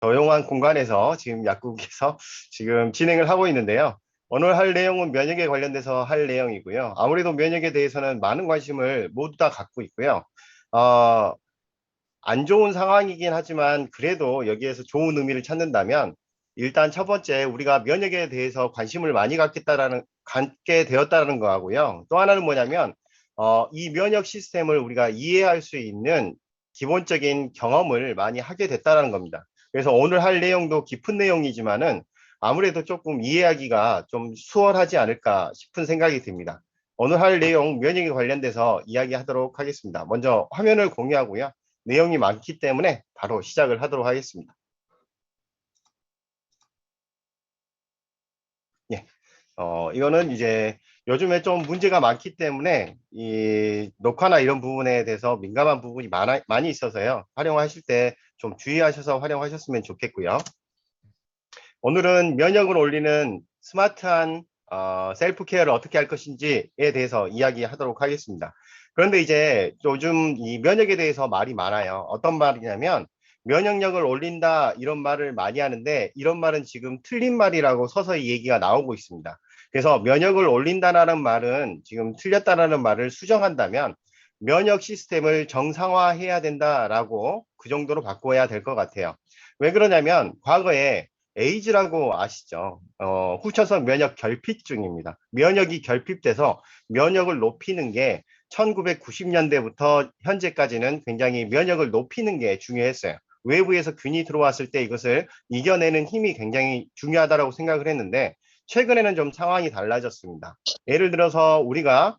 조용한 공간에서 지금 약국에서 지금 진행을 하고 있는데요. 오늘 할 내용은 면역에 관련돼서 할 내용이고요. 아무래도 면역에 대해서는 많은 관심을 모두 다 갖고 있고요. 어, 안 좋은 상황이긴 하지만 그래도 여기에서 좋은 의미를 찾는다면 일단 첫 번째 우리가 면역에 대해서 관심을 많이 갖게 되었다는 거하고요. 또 하나는 뭐냐면 이 면역 시스템을 우리가 이해할 수 있는 기본적인 경험을 많이 하게 됐다는 겁니다. 그래서 오늘 할 내용도 깊은 내용이지만은 아무래도 조금 이해하기가 좀 수월하지 않을까 싶은 생각이 듭니다. 오늘 할 내용 면역에 관련돼서 이야기하도록 하겠습니다. 먼저 화면을 공유하고요. 내용이 많기 때문에 바로 시작을 하도록 하겠습니다. 예. 이거는 이제 요즘에 좀 문제가 많기 때문에 이 녹화나 이런 부분에 대해서 민감한 부분이 많이 있어서요. 활용하실 때 좀 주의하셔서 활용하셨으면 좋겠고요. 오늘은 면역을 올리는 스마트한 셀프 케어를 어떻게 할 것인지에 대해서 이야기하도록 하겠습니다. 그런데 이제 요즘 이 면역에 대해서 말이 많아요. 어떤 말이냐면 면역력을 올린다 이런 말을 많이 하는데 이런 말은 지금 틀린 말이라고 서서히 얘기가 나오고 있습니다. 그래서 면역을 올린다라는 말은 지금 틀렸다라는 말을 수정한다면 면역 시스템을 정상화해야 된다라고 그 정도로 바꿔야 될 것 같아요. 왜 그러냐면 과거에 에이즈라고 아시죠? 후천성 면역 결핍증입니다. 면역이 결핍돼서 면역을 높이는 게 1990년대부터 현재까지는 굉장히 면역을 높이는 게 중요했어요. 외부에서 균이 들어왔을 때 이것을 이겨내는 힘이 굉장히 중요하다고 생각을 했는데 최근에는 좀 상황이 달라졌습니다. 예를 들어서 우리가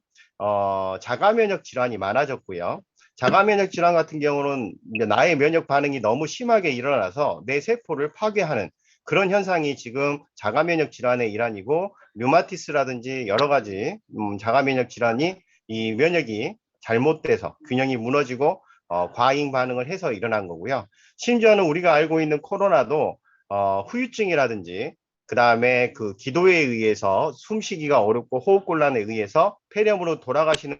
자가 면역 질환이 많아졌고요. 자가 면역 질환 같은 경우는 나의 면역 반응이 너무 심하게 일어나서 내 세포를 파괴하는 그런 현상이 지금 자가 면역 질환의 일환이고 류마티스라든지 여러 가지 자가 면역 질환이 이 면역이 잘못돼서 균형이 무너지고 과잉 반응을 해서 일어난 거고요. 심지어는 우리가 알고 있는 코로나도 후유증이라든지 그 다음에 그 기도에 의해서 숨쉬기가 어렵고 호흡곤란에 의해서 폐렴으로 돌아가시는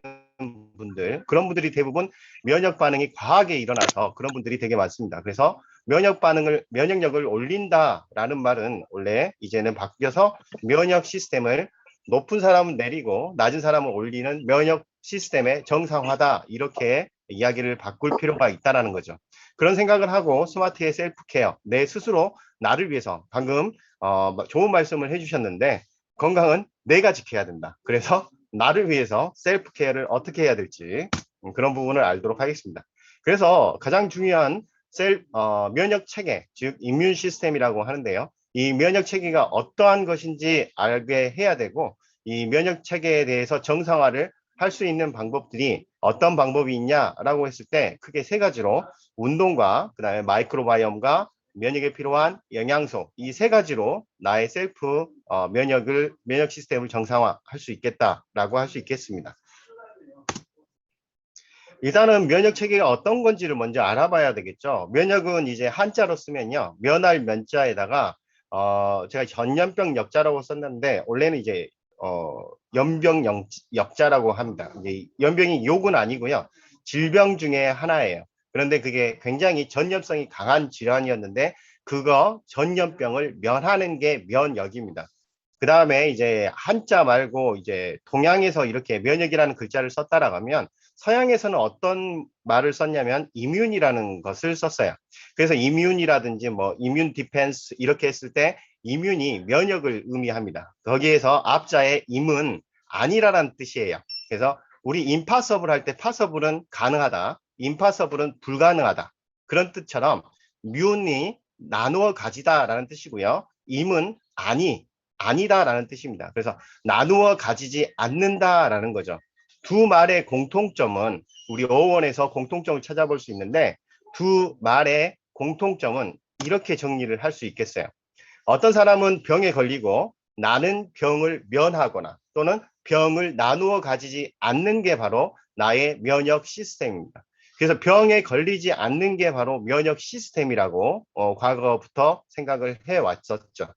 분들, 그런 분들이 대부분 면역 반응이 과하게 일어나서 그런 분들이 되게 많습니다. 그래서 면역력을 올린다라는 말은 원래 이제는 바뀌어서 면역 시스템을 높은 사람은 내리고 낮은 사람을 올리는 면역 시스템의 정상화다. 이렇게 이야기를 바꿀 필요가 있다는 거죠. 그런 생각을 하고 스마트의 셀프 케어, 내 스스로 나를 위해서 방금 좋은 말씀을 해주셨는데 건강은 내가 지켜야 된다. 그래서 나를 위해서 셀프 케어를 어떻게 해야 될지 그런 부분을 알도록 하겠습니다. 그래서 가장 중요한 면역 체계, 즉 이뮨 시스템이라고 하는데요. 이 면역 체계가 어떠한 것인지 알게 해야 되고 이 면역 체계에 대해서 정상화를 할 수 있는 방법들이 어떤 방법이 있냐라고 했을 때 크게 세 가지로 운동과 그다음에 마이크로바이옴과 면역에 필요한 영양소 이 세 가지로 나의 셀프 면역 시스템을 정상화할 수 있겠다라고 할 수 있겠습니다. 일단은 면역 체계가 어떤 건지를 먼저 알아봐야 되겠죠. 면역은 이제 한자로 쓰면요. 면할 면자에다가 제가 전염병 역자라고 썼는데 원래는 이제 연병 역자라고 합니다. 이제 연병이 욕은 아니고요. 질병 중에 하나예요. 그런데 그게 굉장히 전염성이 강한 질환이었는데 그거 전염병을 면하는 게 면역입니다. 그 다음에 이제 한자 말고 이제 동양에서 이렇게 면역이라는 글자를 썼다라고 하면 서양에서는 어떤 말을 썼냐면 이뮨이라는 것을 썼어요. 그래서 이뮨이라든지 뭐 이뮨 디펜스 이렇게 했을 때 이뮨이 면역을 의미합니다. 거기에서 앞자의 임은 아니라는 뜻이에요. 그래서 우리 임파서블 할 때 파서블은 가능하다. 임파서블은 불가능하다. 그런 뜻처럼 뮨이 나누어 가지다라는 뜻이고요. 임은 아니다라는 뜻입니다. 그래서 나누어 가지지 않는다라는 거죠. 두 말의 공통점은 우리 어원에서 공통점을 찾아볼 수 있는데 두 말의 공통점은 이렇게 정리를 할 수 있겠어요. 어떤 사람은 병에 걸리고 나는 병을 면하거나 또는 병을 나누어 가지지 않는 게 바로 나의 면역 시스템입니다. 그래서 병에 걸리지 않는 게 바로 면역 시스템이라고 과거부터 생각을 해왔었죠.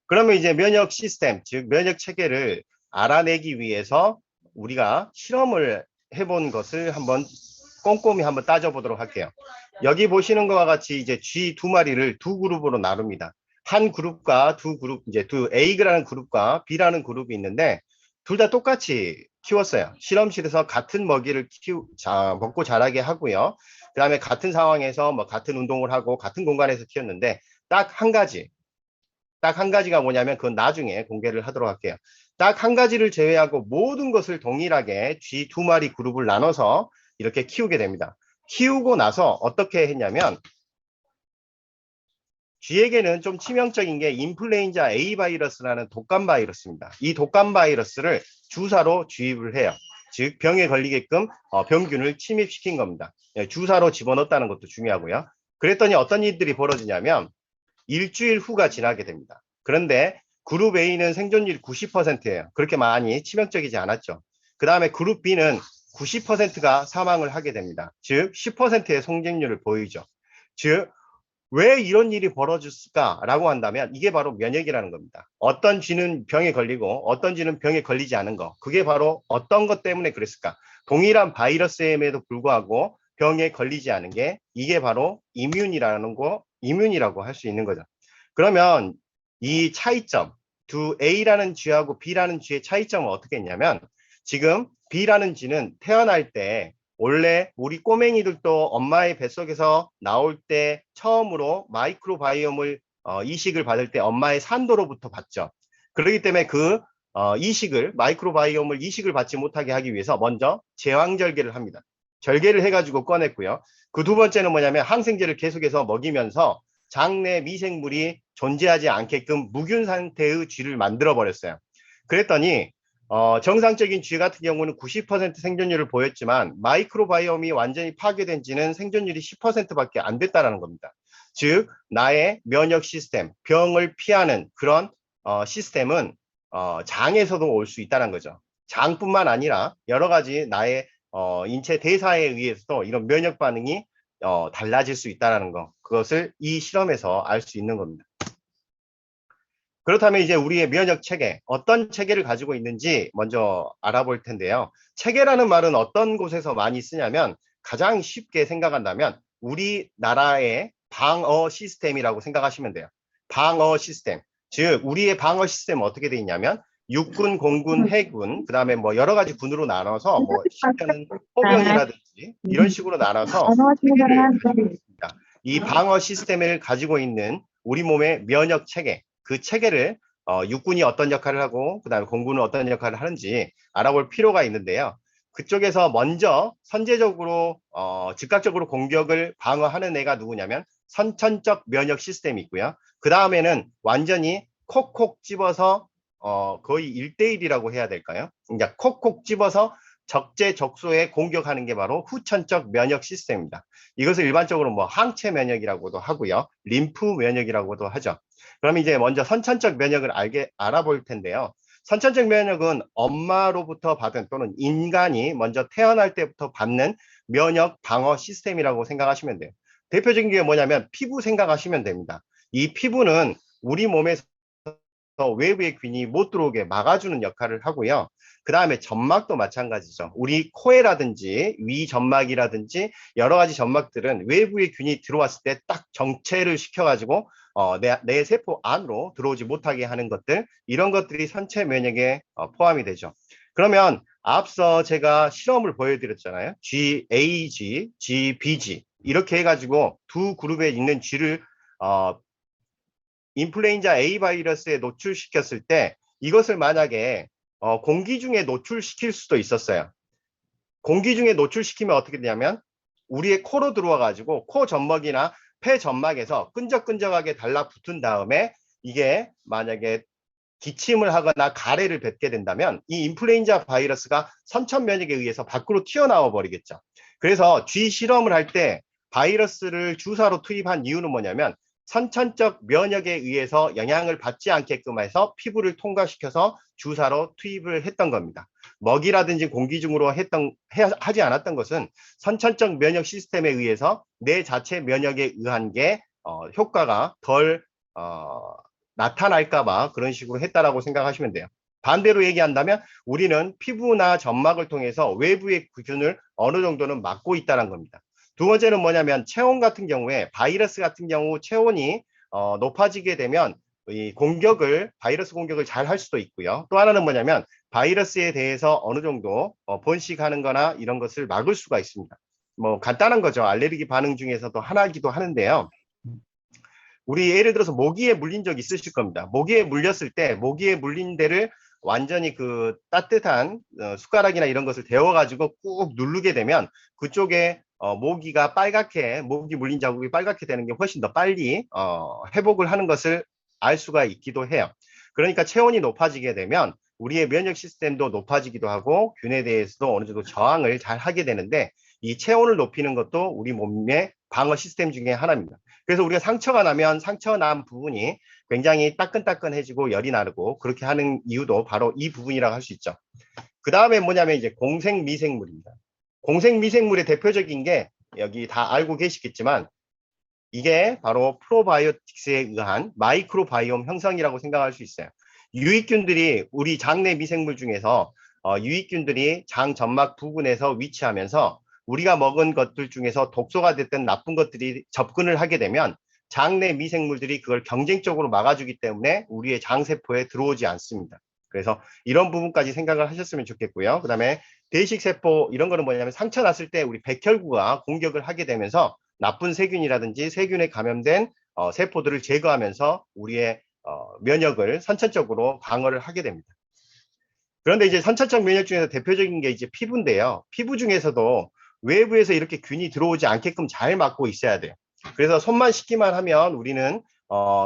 그러면 이제 면역 시스템, 즉 면역 체계를 알아내기 위해서 우리가 실험을 해본 것을 한번 꼼꼼히 한번 따져보도록 할게요. 여기 보시는 것과 같이 이제 쥐 두 마리를 두 그룹으로 나눕니다. 한 그룹과 두 그룹, 이제 두 A라는 그룹과 B라는 그룹이 있는데 둘 다 똑같이 키웠어요. 실험실에서 같은 먹이를 먹고 자라게 하고요. 그 다음에 같은 상황에서 뭐 같은 운동을 하고 같은 공간에서 키웠는데 딱 한 가지, 딱 한 가지가 뭐냐면 그건 나중에 공개를 하도록 할게요. 딱 한 가지를 제외하고 모든 것을 동일하게 쥐 두 마리 그룹을 나눠서 이렇게 키우게 됩니다. 키우고 나서 어떻게 했냐면 쥐에게는 좀 치명적인 게 인플루엔자 A 바이러스라는 독감 바이러스입니다. 이 독감 바이러스를 주사로 주입을 해요. 즉 병에 걸리게끔 병균을 침입시킨 겁니다. 주사로 집어넣었다는 것도 중요하고요. 그랬더니 어떤 일들이 벌어지냐면 일주일 후가 지나게 됩니다. 그런데 그룹 A는 생존율이 90%예요. 그렇게 많이 치명적이지 않았죠. 그 다음에 그룹 B는 90%가 사망을 하게 됩니다. 즉 10%의 성장률을 보이죠. 즉 왜 이런 일이 벌어졌을까라고 한다면 이게 바로 면역이라는 겁니다. 어떤 쥐는 병에 걸리고 어떤 쥐는 병에 걸리지 않은 거. 그게 바로 어떤 것 때문에 그랬을까? 동일한 바이러스임에도 불구하고 병에 걸리지 않은 게 이게 바로 이뮨이라고 할 수 있는 거죠. 그러면 이 차이점, 두 A라는 쥐하고 B라는 쥐의 차이점은 어떻게 했냐면 지금 B라는 쥐는 태어날 때 원래 우리 꼬맹이들도 엄마의 뱃속에서 나올 때 처음으로 마이크로바이옴을 이식을 받을 때 엄마의 산도로부터 받죠. 그렇기 때문에 그 마이크로바이옴을 이식을 받지 못하게 하기 위해서 먼저 제왕절개를 합니다. 절개를 해가지고 꺼냈고요. 그 두 번째는 뭐냐면 항생제를 계속해서 먹이면서 장내 미생물이 존재하지 않게끔 무균 상태의 쥐를 만들어 버렸어요. 그랬더니 정상적인 쥐 같은 경우는 90% 생존율을 보였지만 마이크로바이옴이 완전히 파괴된 쥐는 생존율이 10%밖에 안 됐다는 겁니다. 즉 나의 면역 시스템, 병을 피하는 그런 시스템은 장에서도 올 수 있다는 거죠. 장뿐만 아니라 여러 가지 나의 인체 대사에 의해서도 이런 면역 반응이 달라질 수 있다는 거, 그것을 이 실험에서 알 수 있는 겁니다. 그렇다면 이제 우리의 면역 체계, 어떤 체계를 가지고 있는지 먼저 알아볼 텐데요. 체계라는 말은 어떤 곳에서 많이 쓰냐면 가장 쉽게 생각한다면 우리나라의 방어 시스템이라고 생각하시면 돼요. 방어 시스템. 즉 우리의 방어 시스템은 어떻게 되어 있냐면 육군, 공군, 해군, 그 다음에 뭐 여러 가지 군으로 나눠서 뭐 심지어는 포병이라든지 이런 식으로 나눠서 이 방어 시스템을 가지고 있는 우리 몸의 면역 체계, 그 체계를 육군이 어떤 역할을 하고 그다음에 공군은 어떤 역할을 하는지 알아볼 필요가 있는데요. 그쪽에서 먼저 선제적으로 즉각적으로 공격을 방어하는 애가 누구냐면 선천적 면역 시스템이 있고요. 그 다음에는 완전히 콕콕 집어서 거의 1대1이라고 해야 될까요? 그러니까 콕콕 집어서 적재적소에 공격하는 게 바로 후천적 면역 시스템입니다. 이것을 일반적으로 뭐 항체 면역이라고도 하고요. 림프 면역이라고도 하죠. 그럼 이제 먼저 선천적 면역을 알아볼 텐데요. 선천적 면역은 엄마로부터 받은 또는 인간이 먼저 태어날 때부터 받는 면역 방어 시스템이라고 생각하시면 돼요. 대표적인 게 뭐냐면 피부 생각하시면 됩니다. 이 피부는 우리 몸에서 외부의 균이 못 들어오게 막아주는 역할을 하고요. 그 다음에 점막도 마찬가지죠. 우리 코에라든지 위 점막이라든지 여러 가지 점막들은 외부의 균이 들어왔을 때 딱 정체를 시켜가지고 내 세포 안으로 들어오지 못하게 하는 것들, 이런 것들이 선체 면역에 포함이 되죠. 그러면 앞서 제가 실험을 보여드렸잖아요. GAG, GBG 이렇게 해가지고 두 그룹에 있는 G를 인플루엔자 A 바이러스에 노출시켰을 때 이것을 만약에 공기 중에 노출시킬 수도 있었어요. 공기 중에 노출시키면 어떻게 되냐면 우리의 코로 들어와 가지고 코 점막이나 폐 점막에서 끈적끈적하게 달라붙은 다음에 이게 만약에 기침을 하거나 가래를 뱉게 된다면 이 인플루엔자 바이러스가 선천 면역에 의해서 밖으로 튀어나와 버리겠죠. 그래서 쥐 실험을 할 때 바이러스를 주사로 투입한 이유는 뭐냐면 선천적 면역에 의해서 영향을 받지 않게끔 해서 피부를 통과시켜서 주사로 투입을 했던 겁니다. 먹이라든지 공기 중으로 하지 않았던 것은 선천적 면역 시스템에 의해서 내 자체 면역에 의한 게 효과가 덜 나타날까봐 그런 식으로 했다라고 생각하시면 돼요. 반대로 얘기한다면 우리는 피부나 점막을 통해서 외부의 균을 어느 정도는 막고 있다는 겁니다. 두 번째는 뭐냐면 체온 같은 경우에 바이러스 같은 경우 체온이 높아지게 되면 이 바이러스 공격을 잘 할 수도 있고요. 또 하나는 뭐냐면 바이러스에 대해서 어느 정도 번식하는 거나 이런 것을 막을 수가 있습니다. 뭐 간단한 거죠. 알레르기 반응 중에서도 하나이기도 하는데요. 우리 예를 들어서 모기에 물린 적 있으실 겁니다. 모기에 물렸을 때 모기에 물린 데를 완전히 그 따뜻한 숟가락이나 이런 것을 데워가지고 꾹 누르게 되면 그쪽에 모기가 빨갛게 모기 물린 자국이 빨갛게 되는 게 훨씬 더 빨리 회복을 하는 것을 알 수가 있기도 해요. 그러니까 체온이 높아지게 되면 우리의 면역 시스템도 높아지기도 하고 균에 대해서도 어느 정도 저항을 잘 하게 되는데 이 체온을 높이는 것도 우리 몸의 방어 시스템 중에 하나입니다. 그래서 우리가 상처가 나면 상처 난 부분이 굉장히 따끈따끈해지고 열이 나르고 그렇게 하는 이유도 바로 이 부분이라고 할 수 있죠. 그 다음에 뭐냐면 이제 공생미생물입니다. 공생미생물의 대표적인 게 여기 다 알고 계시겠지만 이게 바로 프로바이오틱스에 의한 마이크로바이옴 형성이라고 생각할 수 있어요. 유익균들이 우리 장내 미생물 중에서 유익균들이 장 점막 부근에서 위치하면서 우리가 먹은 것들 중에서 독소가 됐든 나쁜 것들이 접근을 하게 되면 장내 미생물들이 그걸 경쟁적으로 막아주기 때문에 우리의 장세포에 들어오지 않습니다. 그래서 이런 부분까지 생각을 하셨으면 좋겠고요. 그 다음에 대식세포 이런 거는 뭐냐면 상처 났을 때 우리 백혈구가 공격을 하게 되면서 나쁜 세균이라든지 세균에 감염된 세포들을 제거하면서 우리의 면역을 선천적으로 방어를 하게 됩니다. 그런데 이제 선천적 면역 중에서 대표적인 게 이제 피부인데요. 피부 중에서도 외부에서 이렇게 균이 들어오지 않게끔 잘 막고 있어야 돼요. 그래서 손만 씻기만 하면 우리는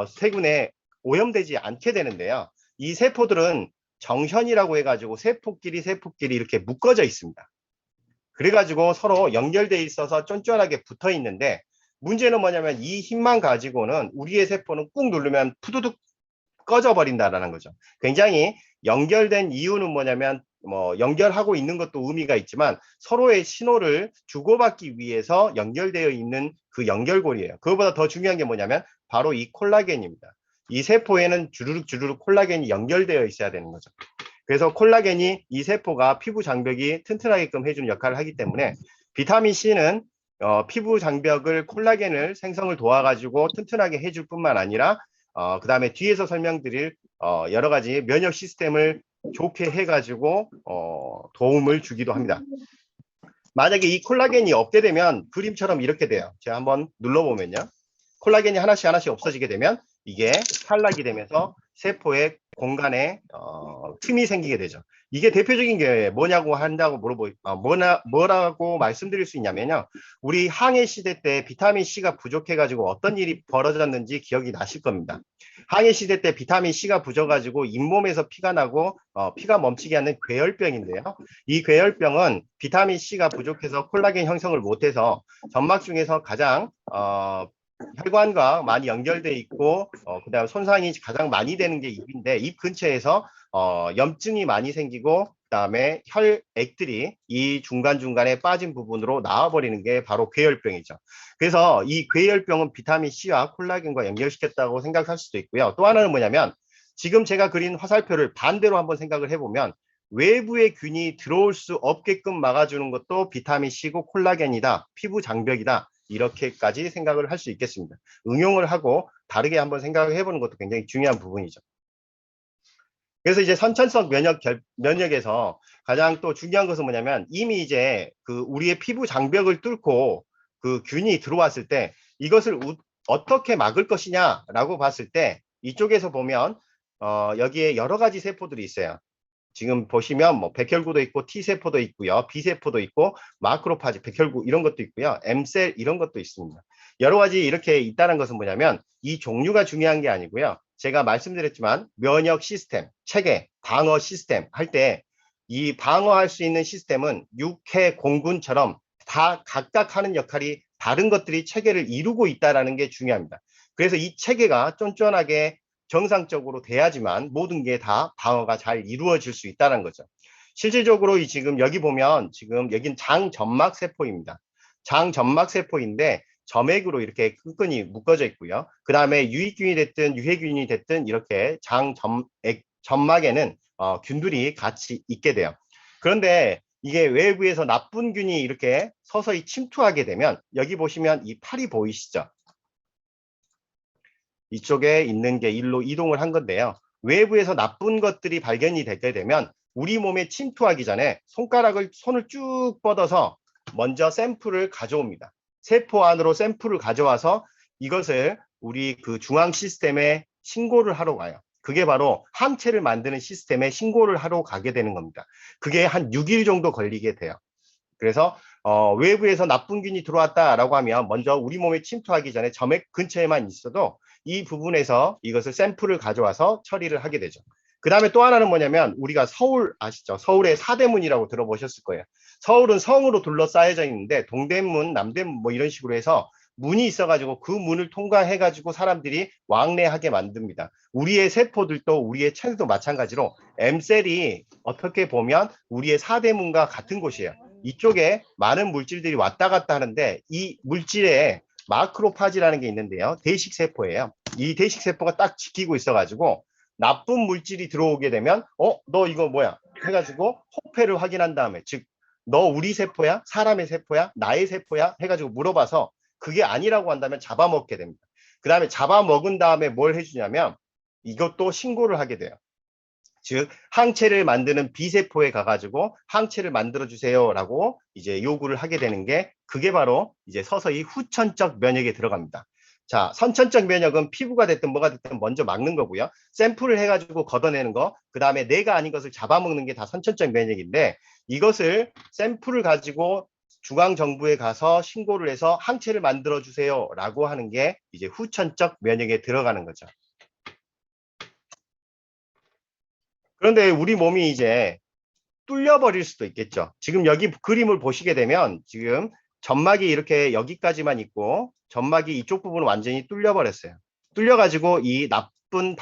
세균에 오염되지 않게 되는데요. 이 세포들은 정션이라고 해가지고 세포끼리 이렇게 묶어져 있습니다. 그래가지고 서로 연결돼 있어서 쫀쫀하게 붙어 있는데 문제는 뭐냐면 이 힘만 가지고는 우리의 세포는 꾹 누르면 푸두둑 꺼져 버린다라는 거죠. 굉장히 연결된 이유는 뭐냐면 연결하고 있는 것도 의미가 있지만 서로의 신호를 주고받기 위해서 연결되어 있는 그 연결고리예요. 그것보다 더 중요한 게 뭐냐면 바로 이 콜라겐입니다. 이 세포에는 주르륵 콜라겐이 연결되어 있어야 되는 거죠. 그래서 콜라겐이 이 세포가 피부 장벽이 튼튼하게끔 해주는 역할을 하기 때문에 비타민 C는 피부 장벽을 콜라겐을 생성을 도와가지고 튼튼하게 해줄 뿐만 아니라 그 다음에 뒤에서 설명드릴 여러 가지 면역 시스템을 좋게 해가지고 도움을 주기도 합니다. 만약에 이 콜라겐이 없게 되면 그림처럼 이렇게 돼요. 제가 한번 눌러보면요. 콜라겐이 하나씩 없어지게 되면 이게 탈락이 되면서 세포의 공간에 틈이 생기게 되죠. 이게 대표적인 게 뭐냐고 한다고 뭐라고 말씀드릴 수 있냐면요. 우리 항해 시대 때 비타민 C가 부족해가지고 어떤 일이 벌어졌는지 기억이 나실 겁니다. 항해 시대 때 비타민 C가 부족해가지고 잇몸에서 피가 나고 피가 멈추게 하는 괴혈병인데요. 이 괴혈병은 비타민 C가 부족해서 콜라겐 형성을 못해서 점막 중에서 가장 혈관과 많이 연결돼 있고 그다음 손상이 가장 많이 되는 게 입인데 입 근처에서 염증이 많이 생기고 그다음에 혈액들이 이 중간중간에 빠진 부분으로 나와버리는 게 바로 괴혈병이죠. 그래서 이 괴혈병은 비타민 C와 콜라겐과 연결시켰다고 생각할 수도 있고요. 또 하나는 뭐냐면 지금 제가 그린 화살표를 반대로 한번 생각을 해보면 외부의 균이 들어올 수 없게끔 막아주는 것도 비타민 C고 콜라겐이다, 피부 장벽이다. 이렇게까지 생각을 할 수 있겠습니다. 응용을 하고 다르게 한번 생각을 해보는 것도 굉장히 중요한 부분이죠. 그래서 이제 선천성 면역에서 가장 또 중요한 것은 뭐냐면 이미 이제 그 우리의 피부 장벽을 뚫고 그 균이 들어왔을 때 이것을 어떻게 막을 것이냐라고 봤을 때 이쪽에서 보면 여기에 여러 가지 세포들이 있어요. 지금 보시면 뭐 백혈구도 있고 T세포도 있고요. B세포도 있고 마크로파지, 백혈구 이런 것도 있고요. M셀 이런 것도 있습니다. 여러 가지 이렇게 있다는 것은 뭐냐면 이 종류가 중요한 게 아니고요. 제가 말씀드렸지만 면역 시스템, 체계, 방어 시스템 할 때 이 방어할 수 있는 시스템은 육해 공군처럼 다 각각 하는 역할이 다른 것들이 체계를 이루고 있다는 게 중요합니다. 그래서 이 체계가 쫀쫀하게 정상적으로 돼야지만 모든 게 다 방어가 잘 이루어질 수 있다는 거죠. 실질적으로 지금 여기 보면 지금 여긴 장점막 세포입니다. 장점막 세포인데 점액으로 이렇게 끈끈이 묶어져 있고요. 그 다음에 유익균이 됐든 유해균이 됐든 이렇게 점막에는 균들이 같이 있게 돼요. 그런데 이게 외부에서 나쁜 균이 이렇게 서서히 침투하게 되면 여기 보시면 이 팔이 보이시죠? 이쪽에 있는 게 일로 이동을 한 건데요. 외부에서 나쁜 것들이 발견이 되게 되면 우리 몸에 침투하기 전에 손을 쭉 뻗어서 먼저 샘플을 가져옵니다. 세포 안으로 샘플을 가져와서 이것을 우리 그 중앙 시스템에 신고를 하러 가요. 그게 바로 항체를 만드는 시스템에 신고를 하러 가게 되는 겁니다. 그게 한 6일 정도 걸리게 돼요. 그래서 외부에서 나쁜 균이 들어왔다라고 하면 먼저 우리 몸에 침투하기 전에 점액 근처에만 있어도 이 부분에서 이것을 샘플을 가져와서 처리를 하게 되죠. 그 다음에 또 하나는 뭐냐면 우리가 서울 아시죠? 서울의 사대문이라고 들어보셨을 거예요. 서울은 성으로 둘러싸여져 있는데 동대문, 남대문 뭐 이런 식으로 해서 문이 있어가지고 그 문을 통과해가지고 사람들이 왕래하게 만듭니다. 우리의 세포들도 우리의 체도 마찬가지로 M셀이 어떻게 보면 우리의 사대문과 같은 곳이에요. 이쪽에 많은 물질들이 왔다 갔다 하는데 이 물질에 마크로파지라는 게 있는데요. 대식세포예요. 이 대식세포가 딱 지키고 있어가지고 나쁜 물질이 들어오게 되면 너 이거 뭐야? 해가지고 호패를 확인한 다음에 즉 너 우리 세포야? 사람의 세포야? 나의 세포야? 해가지고 물어봐서 그게 아니라고 한다면 잡아먹게 됩니다. 그 다음에 잡아먹은 다음에 뭘 해주냐면 이것도 신고를 하게 돼요. 즉 항체를 만드는 B세포에 가가지고 항체를 만들어 주세요라고 이제 요구를 하게 되는 게 그게 바로 이제 서서히 후천적 면역에 들어갑니다. 자, 선천적 면역은 피부가 됐든 뭐가 됐든 먼저 막는 거고요. 샘플을 해가지고 걷어내는 거, 그 다음에 내가 아닌 것을 잡아먹는 게 다 선천적 면역인데 이것을 샘플을 가지고 중앙정부에 가서 신고를 해서 항체를 만들어 주세요라고 하는 게 이제 후천적 면역에 들어가는 거죠. 그런데 우리 몸이 이제 뚫려버릴 수도 있겠죠. 지금 여기 그림을 보시게 되면 지금 점막이 이렇게 여기까지만 있고 점막이 이쪽 부분은 완전히 뚫려버렸어요. 뚫려가지고 이 나쁜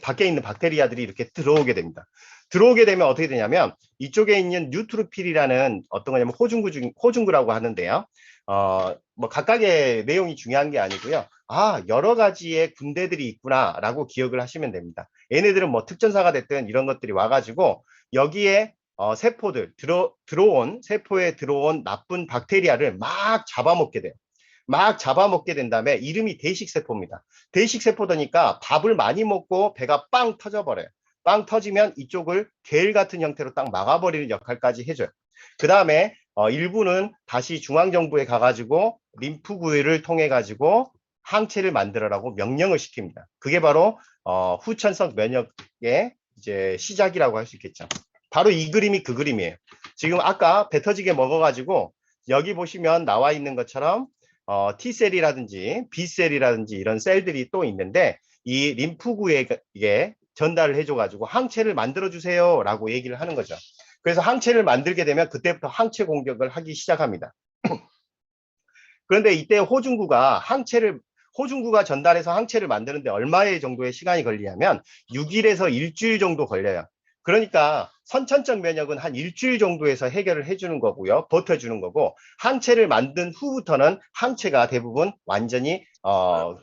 밖에 있는 박테리아들이 이렇게 들어오게 됩니다. 들어오게 되면 어떻게 되냐면 이쪽에 있는 뉴트로필이라는 어떤 거냐면 호중구라고 하는데요. 뭐 각각의 내용이 중요한 게 아니고요. 여러 가지의 군대들이 있구나라고 기억을 하시면 됩니다. 얘네들은 뭐 특전사가 됐든 이런 것들이 와가지고 여기에 세포들 들어온 세포에 들어온 나쁜 박테리아를 막 잡아먹게 돼요. 막 잡아먹게 된 다음에 이름이 대식세포입니다. 대식세포더니까 밥을 많이 먹고 배가 빵 터져버려요. 빵 터지면 이쪽을 게일 같은 형태로 딱 막아버리는 역할까지 해줘요. 그 다음에 일부는 다시 중앙정부에 가가지고 림프구를 통해 가지고 항체를 만들어라고 명령을 시킵니다. 그게 바로 후천성 면역의 이제 시작이라고 할 수 있겠죠. 바로 이 그림이 그 그림이에요. 지금 아까 배 터지게 먹어가지고 여기 보시면 나와 있는 것처럼 T셀이라든지 B셀이라든지 이런 셀들이 또 있는데 이 림프구에게 전달을 해줘가지고 항체를 만들어주세요 라고 얘기를 하는 거죠. 그래서 항체를 만들게 되면 그때부터 항체 공격을 하기 시작합니다. 그런데 이때 호중구가 전달해서 항체를 만드는데 얼마의 정도의 시간이 걸리냐면 6일에서 일주일 정도 걸려요. 그러니까 선천적 면역은 한 일주일 정도에서 해결을 해주는 거고요. 버텨주는 거고 항체를 만든 후부터는 항체가 대부분 완전히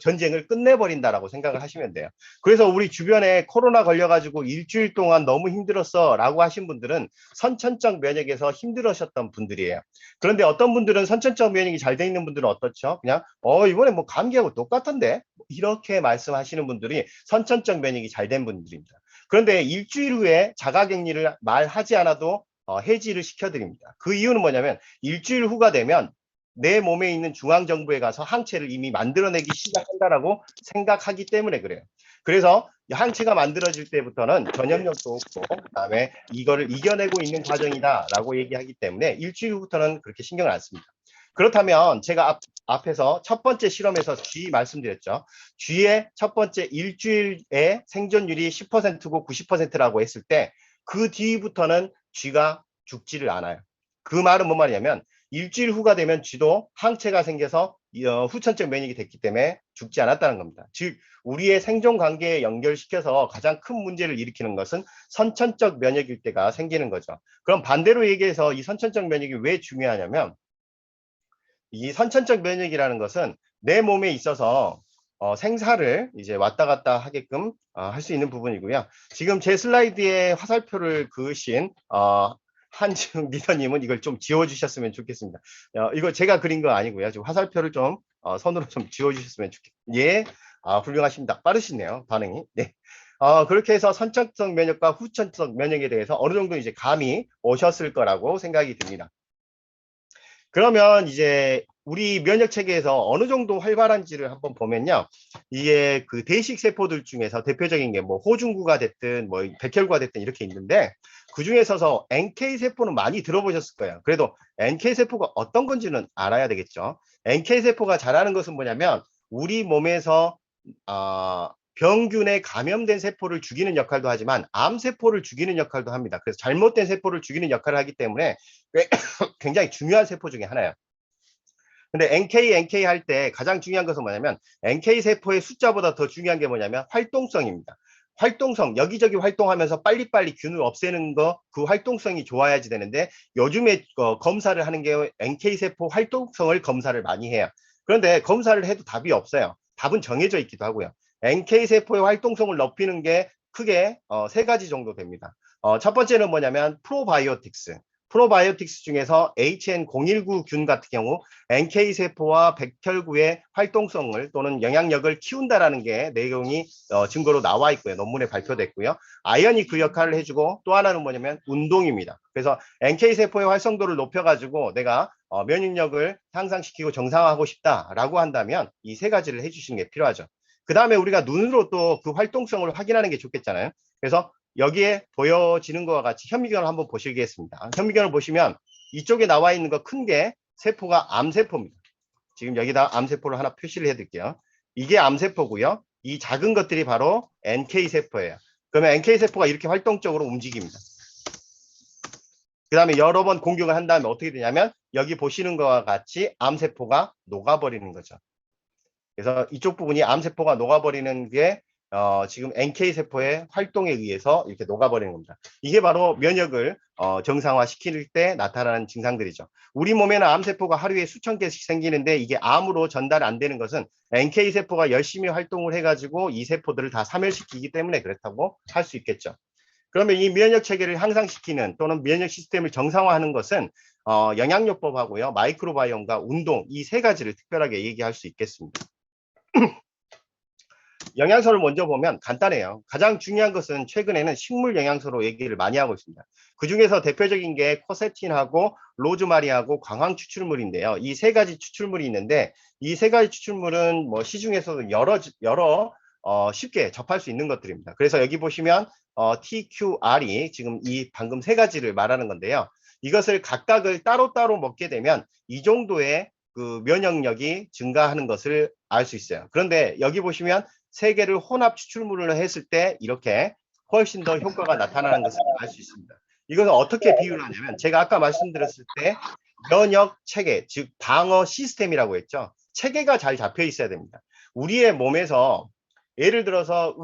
전쟁을 끝내버린다라고 생각을 하시면 돼요. 그래서 우리 주변에 코로나 걸려가지고 일주일 동안 너무 힘들었어 라고 하신 분들은 선천적 면역에서 힘들으셨던 분들이에요. 그런데 어떤 분들은 선천적 면역이 잘 돼 있는 분들은 어떻죠? 그냥 이번에 뭐 감기하고 똑같은데 이렇게 말씀하시는 분들이 선천적 면역이 잘 된 분들입니다. 그런데 일주일 후에 자가격리를 말하지 않아도 해지를 시켜드립니다. 그 이유는 뭐냐면 일주일 후가 되면 내 몸에 있는 중앙정부에 가서 항체를 이미 만들어내기 시작한다라고 생각하기 때문에 그래요. 그래서 항체가 만들어질 때부터는 전염력도 없고 그다음에 이거를 이겨내고 있는 과정이다라고 얘기하기 때문에 일주일 후부터는 그렇게 신경을 안 씁니다. 그렇다면 제가 앞에서 첫 번째 실험에서 G 말씀드렸죠. G의 첫 번째 일주일의 생존율이 10%고 90%라고 했을 때 그 뒤부터는 G가 죽지를 않아요. 그 말은 뭔 말이냐면 일주일 후가 되면 G도 항체가 생겨서 후천적 면역이 됐기 때문에 죽지 않았다는 겁니다. 즉 우리의 생존 관계에 연결시켜서 가장 큰 문제를 일으키는 것은 선천적 면역일 때가 생기는 거죠. 그럼 반대로 얘기해서 이 선천적 면역이 왜 중요하냐면 이 선천적 면역이라는 것은 내 몸에 있어서 생사를 이제 왔다 갔다 하게끔 할 수 있는 부분이고요. 지금 제 슬라이드에 화살표를 그으신 한지웅 리더님은 이걸 좀 지워주셨으면 좋겠습니다. 이거 제가 그린 거 아니고요. 지금 화살표를 좀 손으로 좀 지워주셨으면 좋겠습니다. 예, 훌륭하십니다. 빠르시네요, 반응이. 네. 그렇게 해서 선천성 면역과 후천성 면역에 대해서 어느 정도 이제 감이 오셨을 거라고 생각이 듭니다. 그러면 이제 우리 면역 체계에서 어느 정도 활발한지를 한번 보면요. 이게 그 대식 세포들 중에서 대표적인 게 뭐 호중구가 됐든 뭐 백혈구가 됐든 이렇게 있는데 그 중에서 NK 세포는 많이 들어보셨을 거예요. 그래도 NK 세포가 어떤 건지는 알아야 되겠죠. NK 세포가 잘하는 것은 뭐냐면 우리 몸에서 병균에 감염된 세포를 죽이는 역할도 하지만 암 세포를 죽이는 역할도 합니다. 그래서 잘못된 세포를 죽이는 역할을 하기 때문에 굉장히 중요한 세포 중에 하나예요. 근데 NK 할 때 가장 중요한 것은 뭐냐면 NK 세포의 숫자보다 더 중요한 게 뭐냐면 활동성입니다. 활동성, 여기저기 활동하면서 빨리빨리 균을 없애는 거, 그 활동성이 좋아야지 되는데 요즘에 검사를 하는 게 NK 세포 활동성을 검사를 많이 해요. 그런데 검사를 해도 답이 없어요. 답은 정해져 있기도 하고요. NK 세포의 활동성을 높이는 게 크게 세 가지 정도 됩니다. 첫 번째는 뭐냐면 프로바이오틱스. 프로바이오틱스 중에서 HN019 균 같은 경우 NK세포와 백혈구의 활동성을 또는 영향력을 키운다라는 게 내용이 증거로 나와 있고요. 논문에 발표됐고요. 아연이 그 역할을 해주고 또 하나는 뭐냐면 운동입니다. 그래서 NK세포의 활성도를 높여가지고 내가 면역력을 향상시키고 정상화하고 싶다라고 한다면 이 세 가지를 해주시는 게 필요하죠. 그 다음에 우리가 눈으로 또 그 활동성을 확인하는 게 좋겠잖아요. 그래서 여기에 보여지는 것과 같이 현미경을 한번 보시겠습니다. 현미경을 보시면 이쪽에 나와 있는 거 큰 게 세포가 암세포입니다. 지금 여기다 암세포를 하나 표시를 해드릴게요. 이게 암세포고요. 이 작은 것들이 바로 NK세포예요. 그러면 NK세포가 이렇게 활동적으로 움직입니다. 그 다음에 여러 번 공격을 한 다음에 어떻게 되냐면 여기 보시는 것과 같이 암세포가 녹아버리는 거죠. 그래서 이쪽 부분이 암세포가 녹아버리는 게 지금 NK세포의 활동에 의해서 이렇게 녹아버리는 겁니다. 이게 바로 면역을 정상화시킬 때 나타나는 증상들이죠. 우리 몸에는 암세포가 하루에 수천 개씩 생기는데 이게 암으로 전달 안 되는 것은 NK세포가 열심히 활동을 해가지고 이 세포들을 다 사멸시키기 때문에 그렇다고 할 수 있겠죠. 그러면 이 면역 체계를 향상시키는 또는 면역 시스템을 정상화하는 것은 영양요법하고요, 마이크로바이옴과 운동 이 세 가지를 특별하게 얘기할 수 있겠습니다. 영양소를 먼저 보면 간단해요. 가장 중요한 것은 최근에는 식물 영양소로 얘기를 많이 하고 있습니다. 그 중에서 대표적인 게 코세틴하고 로즈마리하고 광황 추출물인데요. 이 세 가지 추출물이 있는데 이 세 가지 추출물은 뭐 시중에서도 여러 쉽게 접할 수 있는 것들입니다. 그래서 여기 보시면 TQR이 지금 이 방금 세 가지를 말하는 건데요. 이것을 각각을 따로따로 먹게 되면 이 정도의 그 면역력이 증가하는 것을 알 수 있어요. 그런데 여기 보시면 세 개를 혼합 추출물을 했을 때 이렇게 훨씬 더 효과가 나타나는 것을 알 수 있습니다. 이것은 어떻게 비유를 하냐면 제가 아까 말씀드렸을 때 면역 체계, 즉 방어 시스템이라고 했죠. 체계가 잘 잡혀 있어야 됩니다. 우리의 몸에서 예를 들어서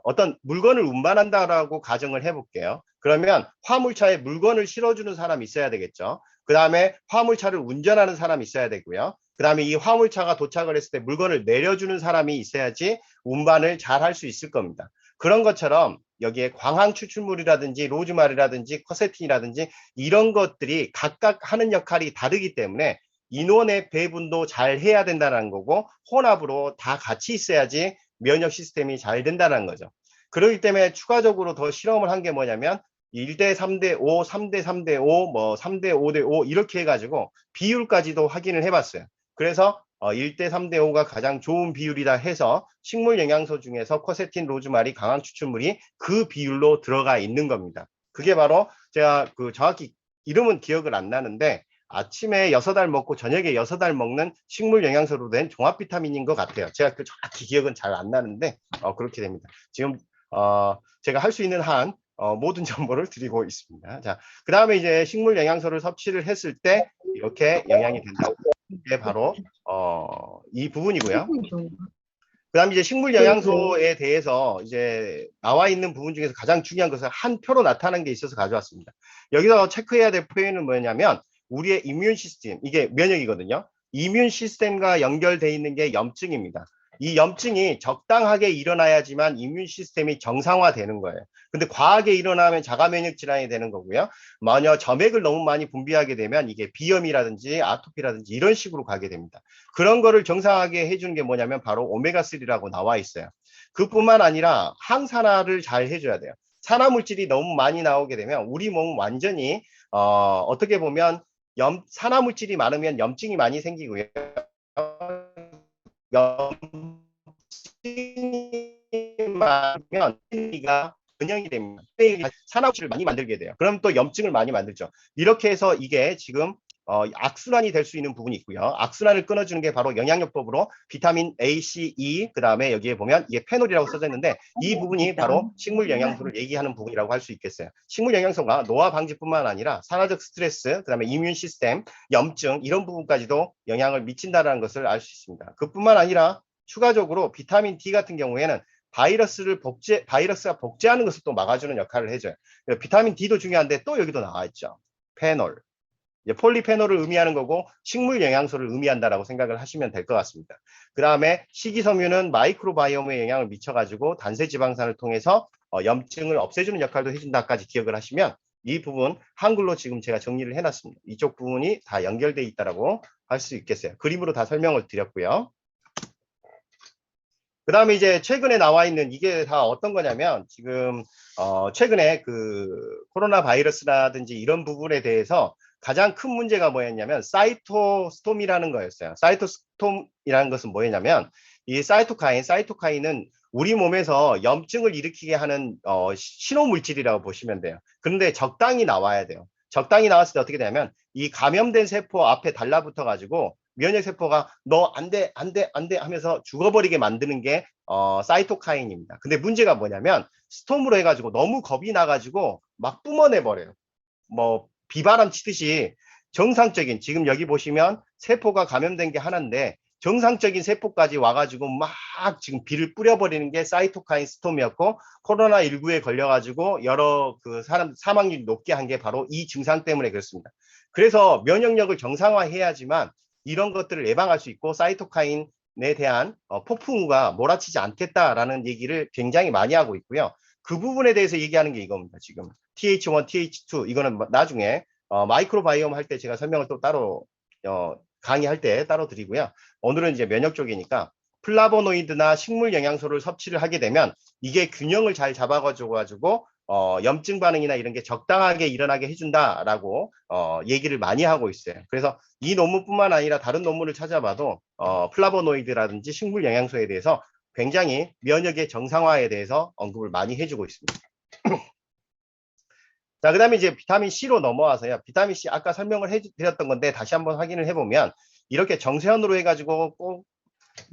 어떤 물건을 운반한다라고 가정을 해볼게요. 그러면 화물차에 물건을 실어주는 사람이 있어야 되겠죠. 그 다음에 화물차를 운전하는 사람이 있어야 되고요. 그 다음에 이 화물차가 도착을 했을 때 물건을 내려주는 사람이 있어야지 운반을 잘 할 수 있을 겁니다. 그런 것처럼 여기에 광황 추출물이라든지 로즈마리라든지 코세틴이라든지 이런 것들이 각각 하는 역할이 다르기 때문에 인원의 배분도 잘 해야 된다는 거고 혼합으로 다 같이 있어야지 면역 시스템이 잘 된다는 거죠. 그렇기 때문에 추가적으로 더 실험을 한 게 뭐냐면 1대 3대 5, 3대 3대 5, 뭐 3대 5대 5 이렇게 해가지고 비율까지도 확인을 해봤어요. 그래서 1대 3대 5가 가장 좋은 비율이다 해서 식물 영양소 중에서 코세틴, 로즈마리, 강황 추출물이 그 비율로 들어가 있는 겁니다. 그게 바로 제가 그 정확히 이름은 기억을 안 나는데 아침에 6알 먹고 저녁에 6알 먹는 식물 영양소로 된 종합 비타민인 것 같아요. 제가 그 정확히 기억은 잘 안 나는데 그렇게 됩니다. 지금 제가 할 수 있는 한 모든 정보를 드리고 있습니다. 자, 그 다음에 이제 식물 영양소를 섭취를 했을 때 이렇게 영향이 된다. 이게 바로 이 부분이고요. 그 다음에 이제 식물 영양소에 대해서 이제 나와 있는 부분 중에서 가장 중요한 것은 한 표로 나타난 게 있어서 가져왔습니다. 여기서 체크해야 될 표현은 뭐냐면 우리의 이뮨 시스템, 이게 면역이거든요. 이뮨 시스템과 연결되어 있는 게 염증입니다. 이 염증이 적당하게 일어나야지만 이뮤 시스템이 정상화되는 거예요. 근데 과하게 일어나면 자가 면역 질환이 되는 거고요. 만약 점액을 너무 많이 분비하게 되면 이게 비염이라든지 아토피라든지 이런 식으로 가게 됩니다. 그런 거를 정상하게 해주는 게 뭐냐면 바로 오메가3라고 나와 있어요. 그뿐만 아니라 항산화를 잘 해줘야 돼요. 산화 물질이 너무 많이 나오게 되면 우리 몸 완전히 어떻게 보면 산화 물질이 많으면 염증이 많이 생기고요. 염증이 많으면 가 근형이 됩니다. 산화물질을 많이 만들게 돼요. 그럼 또 염증을 많이 만들죠. 이렇게 해서 이게 지금 악순환이 될 수 있는 부분이 있고요. 악순환을 끊어주는 게 바로 영양요법으로 비타민 A, C, E, 그 다음에 여기에 보면 이게 페놀이라고 써져 있는데 이 부분이 바로 식물 영양소를 얘기하는 부분이라고 할 수 있겠어요. 식물 영양소가 노화 방지뿐만 아니라 산화적 스트레스, 그 다음에 이뮤 시스템, 염증 이런 부분까지도 영향을 미친다는 것을 알 수 있습니다. 그뿐만 아니라 추가적으로 비타민 D 같은 경우에는 바이러스가 복제하는 것을 또 막아주는 역할을 해줘요. 비타민 D도 중요한데 또 여기도 나와 있죠. 페놀. 폴리페놀을 의미하는 거고 식물 영양소를 의미한다라고 생각을 하시면 될 것 같습니다. 그 다음에 식이섬유는 마이크로바이옴에 영향을 미쳐가지고 단세지방산을 통해서 염증을 없애주는 역할도 해준다까지 기억을 하시면 이 부분 한글로 지금 제가 정리를 해놨습니다. 이쪽 부분이 다 연결되어 있다라고 할 수 있겠어요. 그림으로 다 설명을 드렸고요. 그 다음에 이제 최근에 나와 있는 이게 다 어떤 거냐면 지금 최근에 그 코로나 바이러스라든지 이런 부분에 대해서 가장 큰 문제가 뭐였냐면 사이토스톰이라는 거였어요. 사이토스톰이라는 것은 뭐였냐면 이 사이토카인은 우리 몸에서 염증을 일으키게 하는 신호 물질이라고 보시면 돼요. 그런데 적당히 나와야 돼요. 적당히 나왔을 때 어떻게 되냐면 이 감염된 세포 앞에 달라붙어 가지고 면역세포가 너 안 돼, 안 돼, 안 돼 하면서 죽어버리게 만드는 게 사이토카인입니다. 근데 문제가 뭐냐면 스톰으로 해가지고 너무 겁이 나가지고 막 뿜어내버려요. 뭐 비바람 치듯이 정상적인 지금 여기 보시면 세포가 감염된 게 하나인데 정상적인 세포까지 와가지고 막 지금 비를 뿌려버리는 게 사이토카인 스톰이었고 코로나19에 걸려가지고 여러 그 사람 사망률이 높게 한 게 바로 이 증상 때문에 그렇습니다. 그래서 면역력을 정상화해야지만 이런 것들을 예방할 수 있고 사이토카인에 대한 폭풍우가 몰아치지 않겠다라는 얘기를 굉장히 많이 하고 있고요. 그 부분에 대해서 얘기하는 게 이겁니다. 지금 TH1, TH2 이거는 나중에 마이크로바이옴 할 때 제가 설명을 또 따로 강의할 때 따로 드리고요. 오늘은 이제 면역 쪽이니까 플라보노이드나 식물 영양소를 섭취를 하게 되면 이게 균형을 잘 잡아가지고 염증 반응이나 이런 게 적당하게 일어나게 해준다라고 얘기를 많이 하고 있어요. 그래서 이 논문뿐만 아니라 다른 논문을 찾아봐도 플라보노이드라든지 식물 영양소에 대해서 굉장히 면역의 정상화에 대해서 언급을 많이 해주고 있습니다. 자, 그 다음에 이제 비타민 C로 넘어와서요. 비타민 C 아까 설명을 해드렸던 건데 다시 한번 확인을 해보면 이렇게 정세현으로 해가지고 꼭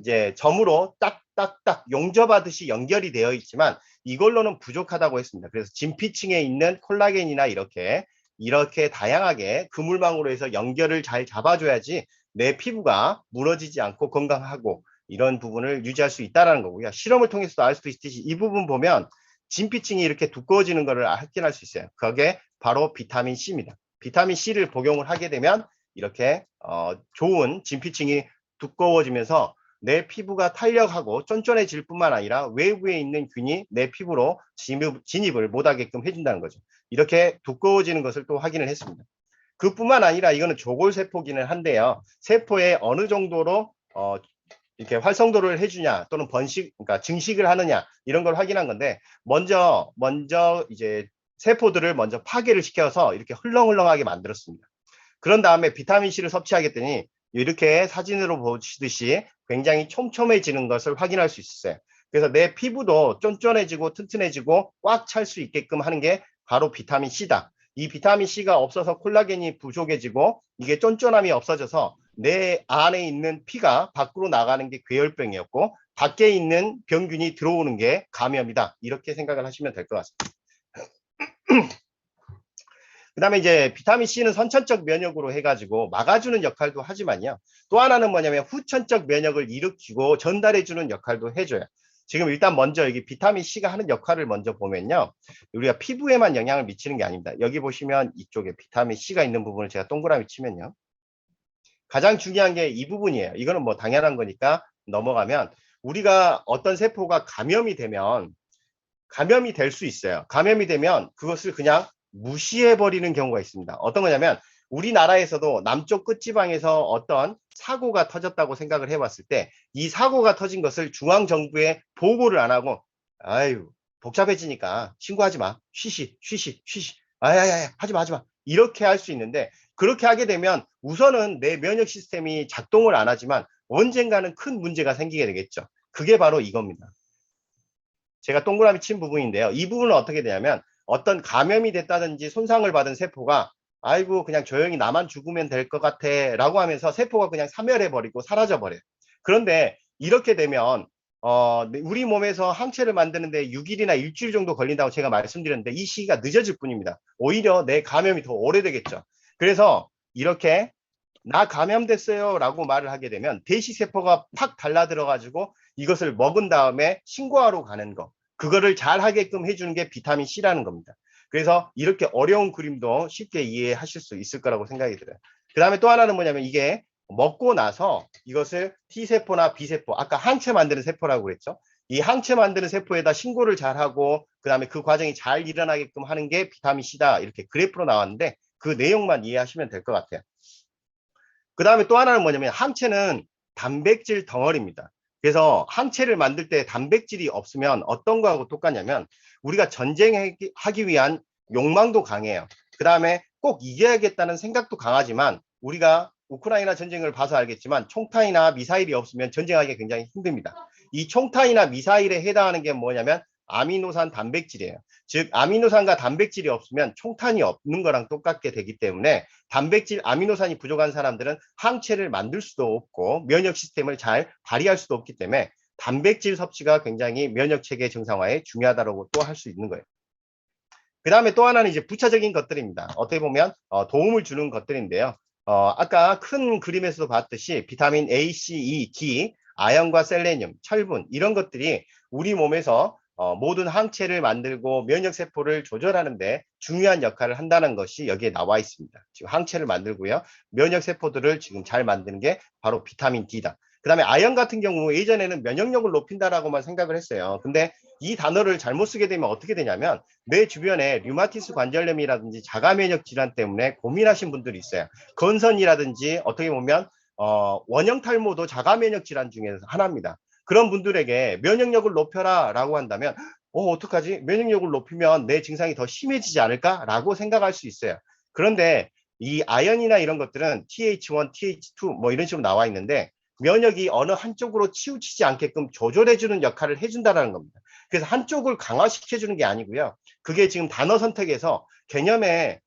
이제 점으로 딱딱딱 용접하듯이 연결이 되어 있지만 이걸로는 부족하다고 했습니다. 그래서 진피층에 있는 콜라겐이나 이렇게 다양하게 그물망으로 해서 연결을 잘 잡아줘야지 내 피부가 무너지지 않고 건강하고 이런 부분을 유지할 수 있다는 거고요. 실험을 통해서도 알 수도 있듯이 이 부분 보면 진피층이 이렇게 두꺼워지는 것을 확인할 수 있어요. 그게 바로 비타민 C입니다. 비타민 C를 복용을 하게 되면 이렇게 좋은 진피층이 두꺼워지면서 내 피부가 탄력하고 쫀쫀해질 뿐만 아니라 외부에 있는 균이 내 피부로 진입을 못하게끔 해준다는 거죠. 이렇게 두꺼워지는 것을 또 확인을 했습니다. 그뿐만 아니라 이거는 조골세포기는 한데요. 세포에 어느 정도로 이렇게 활성도를 해주냐 또는 그러니까 증식을 하느냐 이런 걸 확인한 건데 먼저 이제 세포들을 먼저 파괴를 시켜서 이렇게 흘렁흘렁하게 만들었습니다. 그런 다음에 비타민 C를 섭취하겠더니 이렇게 사진으로 보시듯이 굉장히 촘촘해지는 것을 확인할 수 있어요. 그래서 내 피부도 쫀쫀해지고 튼튼해지고 꽉 찰 수 있게끔 하는 게 바로 비타민 C다. 이 비타민 C가 없어서 콜라겐이 부족해지고 이게 쫀쫀함이 없어져서 내 안에 있는 피가 밖으로 나가는 게 괴혈병이었고 밖에 있는 병균이 들어오는 게 감염이다. 이렇게 생각을 하시면 될 것 같습니다. 그 다음에 이제 비타민 C는 선천적 면역으로 해가지고 막아주는 역할도 하지만요. 또 하나는 뭐냐면 후천적 면역을 일으키고 전달해주는 역할도 해줘요. 지금 일단 먼저 여기 비타민 C가 하는 역할을 먼저 보면요. 우리가 피부에만 영향을 미치는 게 아닙니다. 여기 보시면 이쪽에 비타민 C가 있는 부분을 제가 동그라미 치면요. 가장 중요한 게 이 부분이에요. 이거는 뭐 당연한 거니까 넘어가면 우리가 어떤 세포가 감염이 될 수 있어요. 감염이 되면 그것을 그냥 무시해버리는 경우가 있습니다. 어떤 거냐면 우리나라에서도 남쪽 끝지방에서 어떤 사고가 터졌다고 생각을 해봤을 때 이 사고가 터진 것을 중앙정부에 보고를 안 하고 아유 복잡해지니까 신고하지 마. 쉬쉬. 아야야야 하지 마 하지 마. 이렇게 할 수 있는데 그렇게 하게 되면 우선은 내 면역 시스템이 작동을 안 하지만 언젠가는 큰 문제가 생기게 되겠죠. 그게 바로 이겁니다. 제가 동그라미 친 부분인데요. 이 부분은 어떻게 되냐면 어떤 감염이 됐다든지 손상을 받은 세포가 아이고 그냥 조용히 나만 죽으면 될 것 같아 라고 하면서 세포가 그냥 사멸해버리고 사라져버려요. 그런데 이렇게 되면 우리 몸에서 항체를 만드는데 6일이나 일주일 정도 걸린다고 제가 말씀드렸는데 이 시기가 늦어질 뿐입니다. 오히려 내 감염이 더 오래되겠죠. 그래서 이렇게 나 감염됐어요 라고 말을 하게 되면 대시세포가 팍 달라들어 가지고 이것을 먹은 다음에 신고하러 가는 거 그거를 잘 하게끔 해주는 게 비타민 C라는 겁니다. 그래서 이렇게 어려운 그림도 쉽게 이해하실 수 있을 거라고 생각이 들어요. 그 다음에 또 하나는 뭐냐면 이게 먹고 나서 이것을 T세포나 B세포 아까 항체 만드는 세포라고 그랬죠. 이 항체 만드는 세포에다 신고를 잘하고 그 다음에 그 과정이 잘 일어나게끔 하는 게 비타민 C다 이렇게 그래프로 나왔는데 그 내용만 이해하시면 될 것 같아요. 그 다음에 또 하나는 뭐냐면 항체는 단백질 덩어리입니다. 그래서 항체를 만들 때 단백질이 없으면 어떤 거하고 똑같냐면 우리가 전쟁하기 위한 욕망도 강해요. 그 다음에 꼭 이겨야겠다는 생각도 강하지만 우리가 우크라이나 전쟁을 봐서 알겠지만 총탄이나 미사일이 없으면 전쟁하기 굉장히 힘듭니다. 이 총탄이나 미사일에 해당하는 게 뭐냐면 아미노산 단백질이에요. 즉 아미노산과 단백질이 없으면 총탄이 없는 거랑 똑같게 되기 때문에 단백질 아미노산이 부족한 사람들은 항체를 만들 수도 없고 면역 시스템을 잘 발휘할 수도 없기 때문에 단백질 섭취가 굉장히 면역 체계 정상화에 중요하다고 또 할 수 있는 거예요. 그 다음에 또 하나는 이제 부차적인 것들입니다. 어떻게 보면 도움을 주는 것들인데요. 아까 큰 그림에서도 봤듯이 비타민 A, C, E, D, 아연과 셀레늄, 철분 이런 것들이 우리 몸에서 모든 항체를 만들고 면역세포를 조절하는데 중요한 역할을 한다는 것이 여기에 나와 있습니다. 지금 항체를 만들고요. 면역세포들을 지금 잘 만드는 게 바로 비타민 D다. 그 다음에 아연 같은 경우 예전에는 면역력을 높인다라고만 생각을 했어요. 근데 이 단어를 잘못 쓰게 되면 어떻게 되냐면 내 주변에 류마티스 관절염이라든지 자가면역 질환 때문에 고민하신 분들이 있어요. 건선이라든지 어떻게 보면 원형 탈모도 자가면역 질환 중에서 하나입니다. 그런 분들에게 면역력을 높여라 라고 한다면 어떡하지? 면역력을 높이면 내 증상이 더 심해지지 않을까? 라고 생각할 수 있어요. 그런데 이 아연이나 이런 것들은 TH1, TH2 뭐 이런 식으로 나와 있는데 면역이 어느 한쪽으로 치우치지 않게끔 조절해주는 역할을 해준다는 겁니다. 그래서 한쪽을 강화시켜주는 게 아니고요. 그게 지금 단어 선택에서 개념에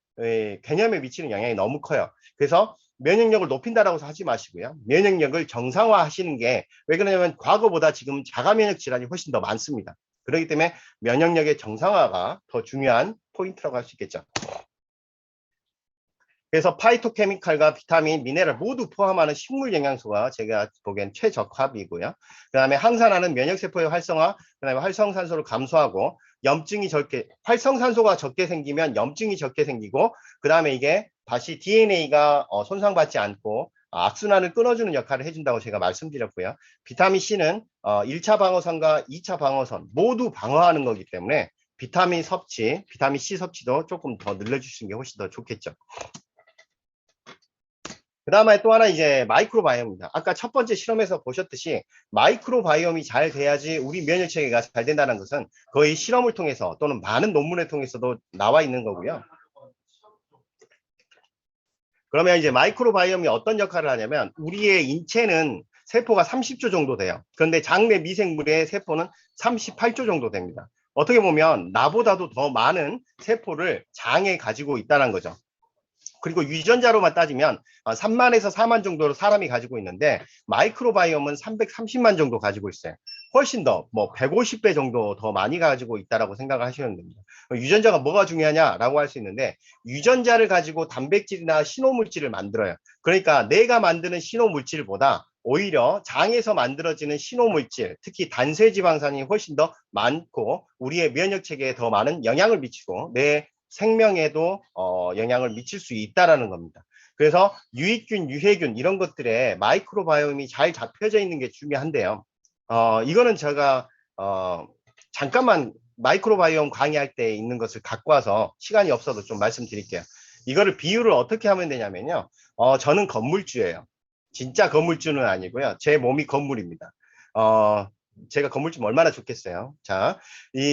미치는 영향이 너무 커요. 그래서 면역력을 높인다라고 하지 마시고요. 면역력을 정상화하시는 게 왜 그러냐면 과거보다 지금 자가 면역 질환이 훨씬 더 많습니다. 그렇기 때문에 면역력의 정상화가 더 중요한 포인트라고 할 수 있겠죠. 그래서 파이토케미칼과 비타민, 미네랄 모두 포함하는 식물 영양소가 제가 보기엔 최적합이고요. 그 다음에 항산화는 면역세포의 활성화, 그 다음에 활성산소를 감소하고 활성산소가 적게 생기면 염증이 적게 생기고 그 다음에 이게 다시 DNA가 손상받지 않고 악순환을 끊어주는 역할을 해준다고 제가 말씀드렸고요. 비타민 C는 1차 방어선과 2차 방어선 모두 방어하는 거기 때문에 비타민 C 섭취도 조금 더 늘려주시는 게 훨씬 더 좋겠죠. 그 다음에 또 하나 이제 마이크로바이옴입니다. 아까 첫 번째 실험에서 보셨듯이 마이크로바이옴이 잘 돼야지 우리 면역체계가 잘 된다는 것은 거의 실험을 통해서 또는 많은 논문을 통해서도 나와 있는 거고요. 그러면 이제 마이크로바이옴이 어떤 역할을 하냐면 우리의 인체는 세포가 30조 정도 돼요. 그런데 장내 미생물의 세포는 38조 정도 됩니다. 어떻게 보면 나보다도 더 많은 세포를 장에 가지고 있다는 거죠. 그리고 유전자로만 따지면 3만에서 4만 정도로 사람이 가지고 있는데 마이크로바이옴은 330만 정도 가지고 있어요. 훨씬 더 뭐 150배 정도 더 많이 가지고 있다라고 생각을 하시면 됩니다. 유전자가 뭐가 중요하냐라고 할 수 있는데 유전자를 가지고 단백질이나 신호물질을 만들어요. 그러니까 내가 만드는 신호물질보다 오히려 장에서 만들어지는 신호물질, 특히 단세지방산이 훨씬 더 많고 우리의 면역체계에 더 많은 영향을 미치고 내 생명에도 영향을 미칠 수 있다라는 겁니다. 그래서 유익균, 유해균 이런 것들에 마이크로바이옴이 잘 잡혀져 있는 게 중요한데요. 이거는 제가 잠깐만 마이크로바이옴 강의할 때 있는 것을 갖고 와서 시간이 없어도 좀 말씀드릴게요. 이거를 비유를 어떻게 하면 되냐면요. 저는 건물주예요. 진짜 건물주는 아니고요. 제 몸이 건물입니다. 제가 건물주면 얼마나 좋겠어요. 자,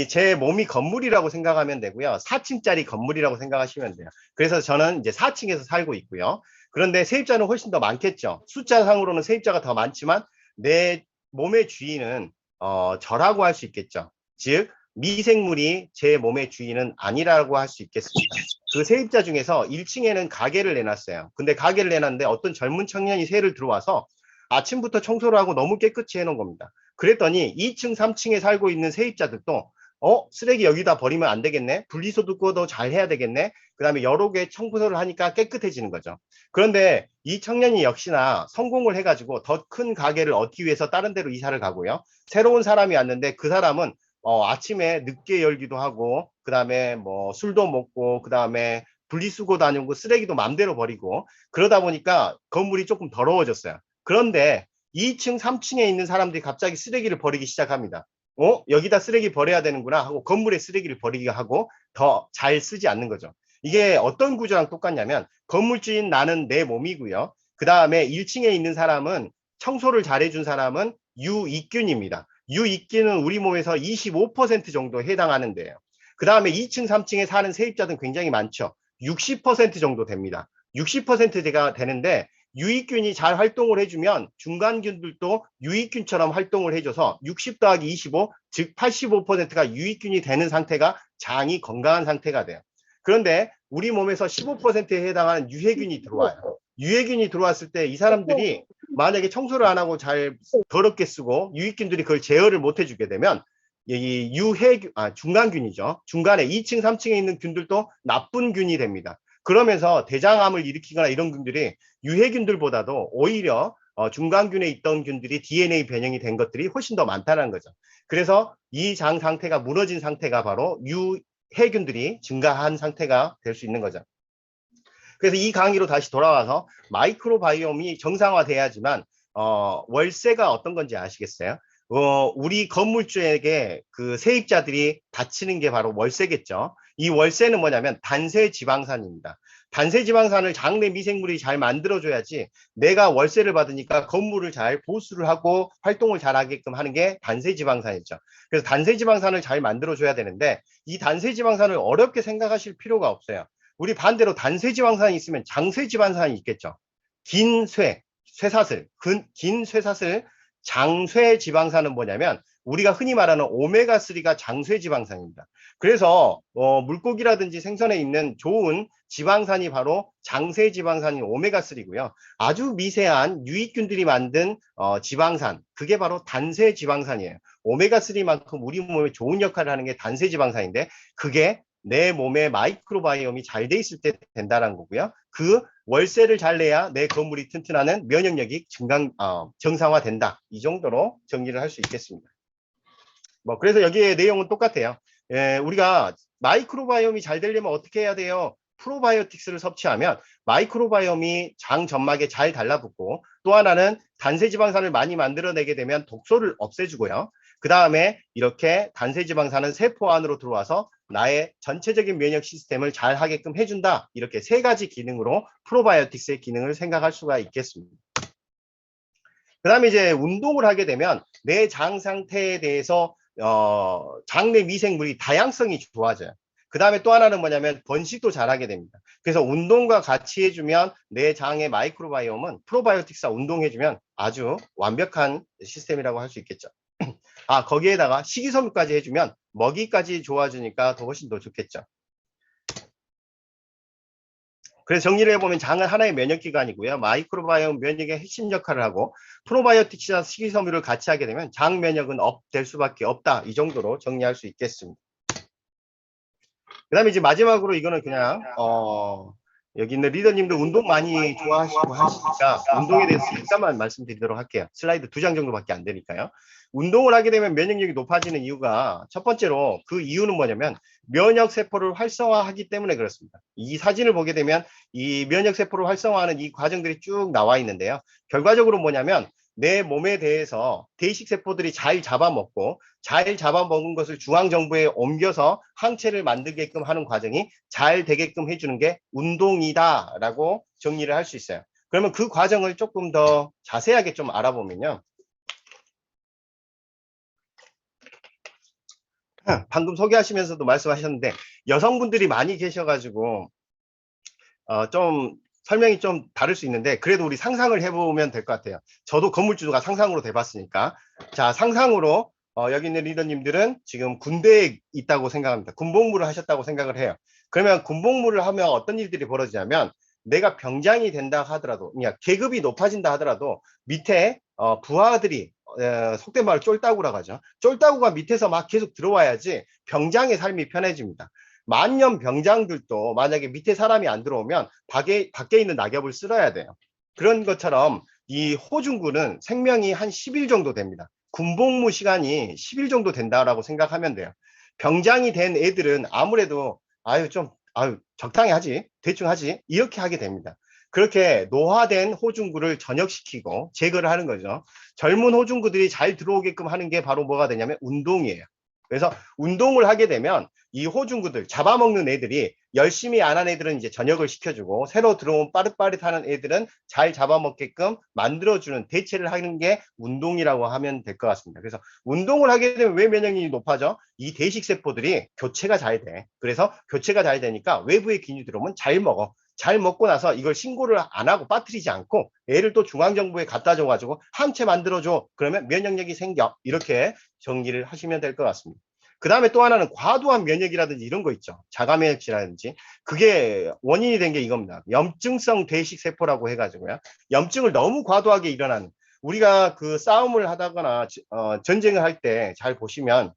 제 몸이 건물이라고 생각하면 되고요. 4층짜리 건물이라고 생각하시면 돼요. 그래서 저는 이제 4층에서 살고 있고요. 그런데 세입자는 훨씬 더 많겠죠. 숫자상으로는 세입자가 더 많지만 내 몸의 주인은 저라고 할 수 있겠죠. 즉 미생물이 제 몸의 주인은 아니라고 할 수 있겠습니다. 그 세입자 중에서 1층에는 가게를 내놨어요. 근데 가게를 내놨는데 어떤 젊은 청년이 새를 들어와서 아침부터 청소를 하고 너무 깨끗이 해놓은 겁니다. 그랬더니 2층, 3층에 살고 있는 세입자들도 쓰레기 여기다 버리면 안 되겠네. 분리수거도 잘 해야 되겠네. 그 다음에 여러 개 청소를 하니까 깨끗해지는 거죠. 그런데 이 청년이 역시나 성공을 해가지고 더 큰 가게를 얻기 위해서 다른 데로 이사를 가고요. 새로운 사람이 왔는데 그 사람은 아침에 늦게 열기도 하고 그 다음에 뭐 술도 먹고 그 다음에 분리수거 다니고 쓰레기도 맘대로 버리고 그러다 보니까 건물이 조금 더러워졌어요. 그런데 2층, 3층에 있는 사람들이 갑자기 쓰레기를 버리기 시작합니다. 여기다 쓰레기 버려야 되는구나 하고 건물에 쓰레기를 버리게 하고 더 잘 쓰지 않는 거죠. 이게 어떤 구조랑 똑같냐면 건물주인 나는 내 몸이고요. 그 다음에 1층에 있는 사람은 청소를 잘해준 사람은 유익균입니다. 유익균은 우리 몸에서 25% 정도 해당하는데요. 그 다음에 2층, 3층에 사는 세입자들은 굉장히 많죠. 60% 정도 됩니다. 60%가 되는데 유익균이 잘 활동을 해주면 중간균들도 유익균처럼 활동을 해줘서 60 더하기 25, 즉 85%가 유익균이 되는 상태가 장이 건강한 상태가 돼요. 그런데 우리 몸에서 15%에 해당하는 유해균이 들어와요. 유해균이 들어왔을 때 이 사람들이 만약에 청소를 안 하고 잘 더럽게 쓰고 유익균들이 그걸 제어를 못 해주게 되면 이 중간균이죠. 중간에 2층, 3층에 있는 균들도 나쁜 균이 됩니다. 그러면서 대장암을 일으키거나 이런 균들이 유해균들보다도 오히려 중간균에 있던 균들이 DNA 변형이 된 것들이 훨씬 더 많다는 거죠. 그래서 이 장 상태가 무너진 상태가 바로 유해균들이 증가한 상태가 될 수 있는 거죠. 그래서 이 강의로 다시 돌아와서 마이크로바이옴이 정상화돼야지만 월세가 어떤 건지 아시겠어요? 우리 건물주에게 그 세입자들이 바치는 게 바로 월세겠죠. 이 월세는 뭐냐면 단세지방산입니다. 단세지방산을 장내 미생물이 잘 만들어줘야지 내가 월세를 받으니까 건물을 잘 보수를 하고 활동을 잘 하게끔 하는 게 단세지방산이죠. 그래서 단세지방산을 잘 만들어줘야 되는데 이 단세지방산을 어렵게 생각하실 필요가 없어요. 우리 반대로 단세지방산이 있으면 장세지방산이 있겠죠. 긴 쇠사슬, 긴 쇠사슬, 장쇠지방산은 뭐냐면 우리가 흔히 말하는 오메가3가 장쇠지방산입니다. 그래서 물고기라든지 생선에 있는 좋은 지방산이 바로 장쇠지방산인 오메가3고요. 아주 미세한 유익균들이 만든 지방산, 그게 바로 단세지방산이에요. 오메가3만큼 우리 몸에 좋은 역할을 하는 게 단세지방산인데 그게 내 몸의 마이크로바이옴이 잘 돼 있을 때 된다는 거고요. 그 월세를 잘 내야 내 건물이 튼튼하는 면역력이 정상화된다. 이 정도로 정리를 할 수 있겠습니다. 그래서 여기에 내용은 똑같아요. 우리가 마이크로바이옴이 잘 되려면 어떻게 해야 돼요? 프로바이오틱스를 섭취하면 마이크로바이옴이 장 점막에 잘 달라붙고 또 하나는 단세지방산을 많이 만들어내게 되면 독소를 없애주고요. 그 다음에 이렇게 단세지방산은 세포 안으로 들어와서 나의 전체적인 면역 시스템을 잘 하게끔 해준다. 이렇게 세 가지 기능으로 프로바이오틱스의 기능을 생각할 수가 있겠습니다. 그 다음에 이제 운동을 하게 되면 내 장 상태에 대해서 장내 미생물이 다양성이 좋아져요. 그 다음에 또 하나는 뭐냐면 번식도 잘하게 됩니다. 그래서 운동과 같이 해주면 내 장의 마이크로바이옴은 프로바이오틱스와 운동해주면 아주 완벽한 시스템이라고 할 수 있겠죠. 거기에다가 식이섬유까지 해주면 먹이까지 좋아지니까 더 훨씬 더 좋겠죠. 그래서 정리를 해보면 장은 하나의 면역기관이고요. 마이크로바이옴 면역의 핵심 역할을 하고 프로바이오틱스와 식이섬유를 같이 하게 되면 장 면역은 업될 수밖에 없다. 이 정도로 정리할 수 있겠습니다. 그 다음에 이제 마지막으로 이거는 그냥 여기 있는 리더님도 운동 많이 좋아하시고 하시니까 운동에 대해서 잠깐만 말씀드리도록 할게요. 슬라이드 2장 정도밖에 안 되니까요. 운동을 하게 되면 면역력이 높아지는 이유가 첫 번째로 그 이유는 뭐냐면 면역세포를 활성화하기 때문에 그렇습니다. 이 사진을 보게 되면 이 면역세포를 활성화하는 이 과정들이 쭉 나와 있는데요. 결과적으로 뭐냐면 내 몸에 대해서 대의식 세포들이 잘 잡아먹고 잘 잡아먹은 것을 중앙정부에 옮겨서 항체를 만들게끔 하는 과정이 잘 되게끔 해주는 게 운동이다라고 정리를 할 수 있어요. 그러면 그 과정을 조금 더 자세하게 좀 알아보면요. 방금 소개하시면서도 말씀하셨는데 여성분들이 많이 계셔가지고 좀 설명이 좀 다를 수 있는데 그래도 우리 상상을 해보면 될 것 같아요. 저도 건물주가 상상으로 돼봤으니까. 자, 상상으로 여기 있는 리더님들은 지금 군대에 있다고 생각합니다. 군복무를 하셨다고 생각을 해요. 그러면 군복무를 하면 어떤 일들이 벌어지냐면 내가 병장이 된다 하더라도, 그러니까 계급이 높아진다 하더라도 밑에 부하들이 속된 말로 쫄따구라고 하죠. 쫄따구가 밑에서 막 계속 들어와야지 병장의 삶이 편해집니다. 만년 병장들도 만약에 밑에 사람이 안 들어오면 밖에 있는 낙엽을 쓸어야 돼요. 그런 것처럼 이 호중군은 생명이 한 10일 정도 됩니다. 군복무 시간이 10일 정도 된다라고 생각하면 돼요. 병장이 된 애들은 아무래도 아유 적당히 하지, 대충 하지, 이렇게 하게 됩니다. 그렇게 노화된 호중구를 전역시키고 제거를 하는 거죠. 젊은 호중구들이 잘 들어오게끔 하는 게 바로 뭐가 되냐면 운동이에요. 그래서 운동을 하게 되면 이 호중구들 잡아먹는 애들이 열심히 안 한 애들은 이제 전역을 시켜주고 새로 들어온 빠릿빠릿하는 애들은 잘 잡아먹게끔 만들어주는 대체를 하는 게 운동이라고 하면 될 것 같습니다. 그래서 운동을 하게 되면 왜 면역력이 높아져? 이 대식 세포들이 교체가 잘 돼. 그래서 교체가 잘 되니까 외부의 균이 들어오면 잘 먹어. 잘 먹고 나서 이걸 신고를 안 하고 빠뜨리지 않고 애를 또 중앙정부에 갖다 줘가지고 항체 만들어줘. 그러면 면역력이 생겨. 이렇게 정리를 하시면 될 것 같습니다. 그 다음에 또 하나는 과도한 면역이라든지 이런 거 있죠. 자가면역이라든지 그게 원인이 된 게 이겁니다. 염증성 대식 세포라고 해가지고요. 염증을 너무 과도하게 일어나는 우리가 그 싸움을 하다거나 전쟁을 할 때 잘 보시면